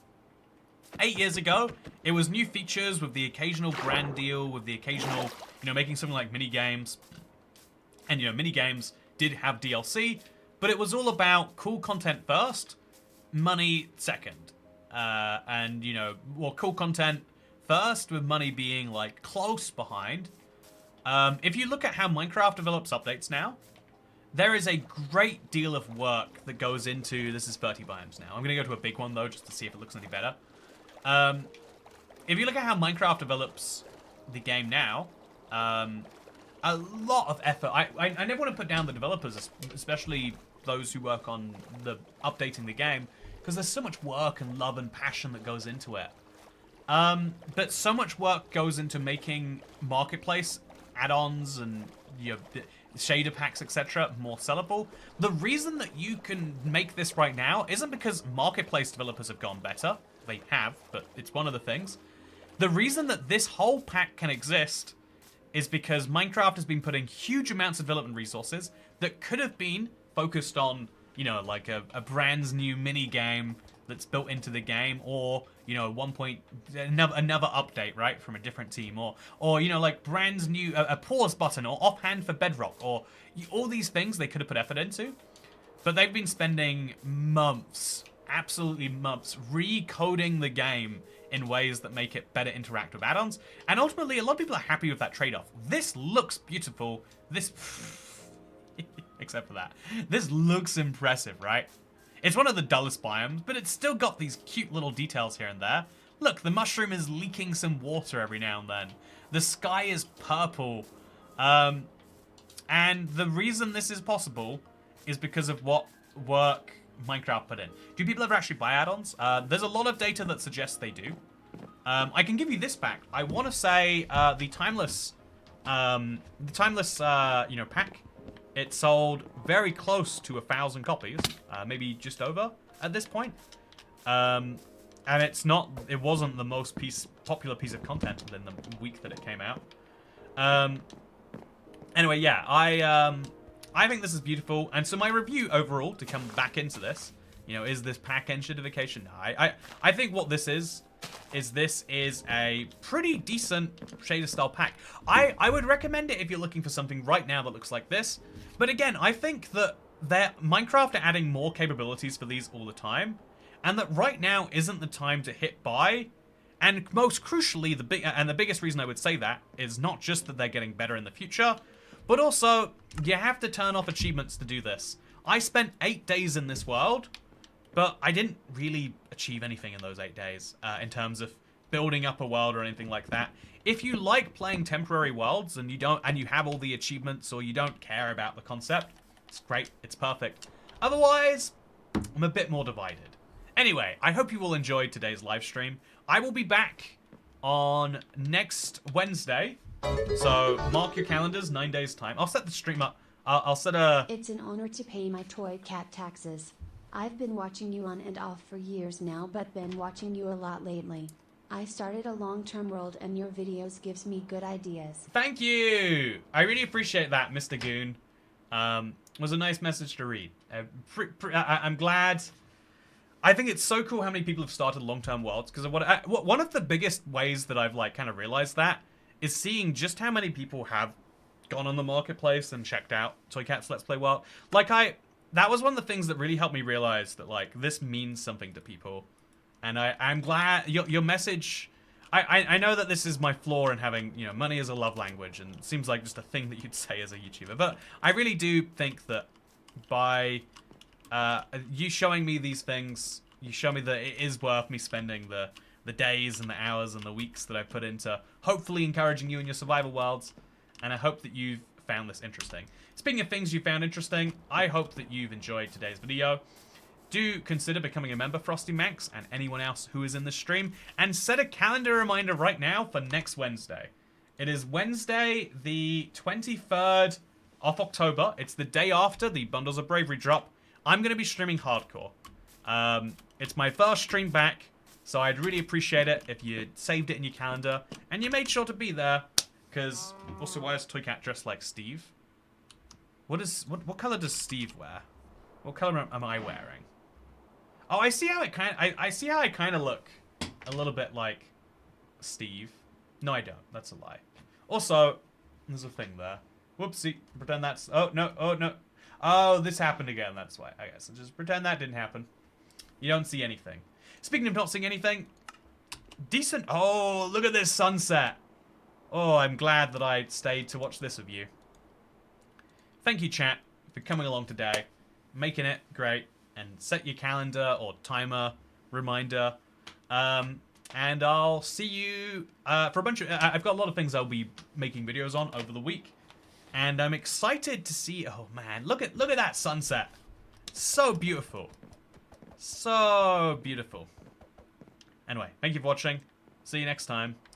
A: 8 years ago, it was new features with the occasional brand deal, with the occasional, making something like mini games. And, mini games did have DLC, but it was all about cool content first, money second. Cool content first, with money being, like, close behind. If you look at how Minecraft develops updates now, there is a great deal of work that goes into... This is 30 biomes now. I'm going to go to a big one, though, just to see if it looks any better. If you look at how Minecraft develops the game now, a lot of effort. I never want to put down the developers, especially those who work on updating the game, because there's so much work and love and passion that goes into it. But so much work goes into making Marketplace add-ons and shader packs, etc., more sellable. The reason that you can make this right now isn't because Marketplace developers have gone better. They have, but it's one of the things. The reason that this whole pack can exist is because Minecraft has been putting huge amounts of development resources that could have been focused on, like a brand new mini game that's built into the game, or another update, right, from a different team, or like brand new a pause button, or offhand for Bedrock, or all these things they could have put effort into, but they've been spending months, absolutely months, recoding the game in ways that make it better interact with add-ons, and ultimately a lot of people are happy with that trade-off. This looks beautiful. This, except for that, this looks impressive, right? It's one of the dullest biomes, but it's still got these cute little details here and there. Look, the mushroom is leaking some water every now and then. The sky is purple. And the reason this is possible is because of what work Minecraft put in. Do people ever actually buy add-ons? There's a lot of data that suggests they do. I can give you this back. I want to say the Timeless pack. It sold very close to 1,000 copies, maybe just over at this point. and it wasn't the most popular piece of content within the week that it came out. Anyway, yeah, I think this is beautiful, and so my review overall, to come back into this, you know, is this pack enshadification? No, I think what this is this is a pretty decent shader style pack. I would recommend it if you're looking for something right now that looks like this. But again, I think that Minecraft are adding more capabilities for these all the time, and that right now isn't the time to hit buy. And most crucially, the biggest reason I would say that is not just that they're getting better in the future, but also you have to turn off achievements to do this. I spent 8 days in this world, but I didn't really achieve anything in those 8 days in terms of building up a world or anything like that. If you like playing temporary worlds and you have all the achievements, or you don't care about the concept, it's great, it's perfect. Otherwise, I'm a bit more divided. Anyway, I hope you all enjoyed today's live stream. I will be back on next Wednesday, so mark your calendars, 9 days time. I'll set the stream up. I'll set a...
B: It's an honor to pay my toy cat taxes. I've been watching you on and off for years now, but been watching you a lot lately. I started a long-term world and your videos gives me good ideas.
A: Thank you! I really appreciate that, Mr. Goon. It was a nice message to read. I'm glad. I think it's so cool how many people have started long-term worlds, because one of the biggest ways that I've like kind of realized that is seeing just how many people have gone on the marketplace and checked out Toycat's Let's Play World. Like that was one of the things that really helped me realize that like this means something to people, and I'm glad your message. I know that this is my flaw in having, you know, money as a love language, and it seems like just a thing that you'd say as a YouTuber, but I really do think that by you showing me these things, you show me that it is worth me spending the days and the hours and the weeks that I put into hopefully encouraging you in your survival worlds, and I hope that you've found this interesting. Speaking of things you found interesting, I hope that you've enjoyed today's video. Do consider becoming a member, Frosty Max, and anyone else who is in the stream, and set a calendar reminder right now for next Wednesday. It is Wednesday, the 23rd of October. It's the day after the Bundles of Bravery drop. I'm going to be streaming hardcore. It's my first stream back, so I'd really appreciate it if you saved it in your calendar, and you made sure to be there, because also, why is Toycat dressed like Steve? What color does Steve wear? What color am I wearing? Oh, I see how it I see how I kind of look a little bit like Steve. No, I don't. That's a lie. Also, there's a thing there. Whoopsie. Pretend that's... Oh, no. Oh, no. Oh, this happened again. That's why. I guess. Just pretend that didn't happen. You don't see anything. Speaking of not seeing anything, decent... Oh, look at this sunset. Oh, I'm glad that I stayed to watch this with you. Thank you, chat, for coming along today, making it great, and set your calendar or timer reminder. And I'll see you for a bunch of... I've got a lot of things I'll be making videos on over the week. And I'm excited to see... Oh, man. Look at that sunset. So beautiful. So beautiful. Anyway, thank you for watching. See you next time.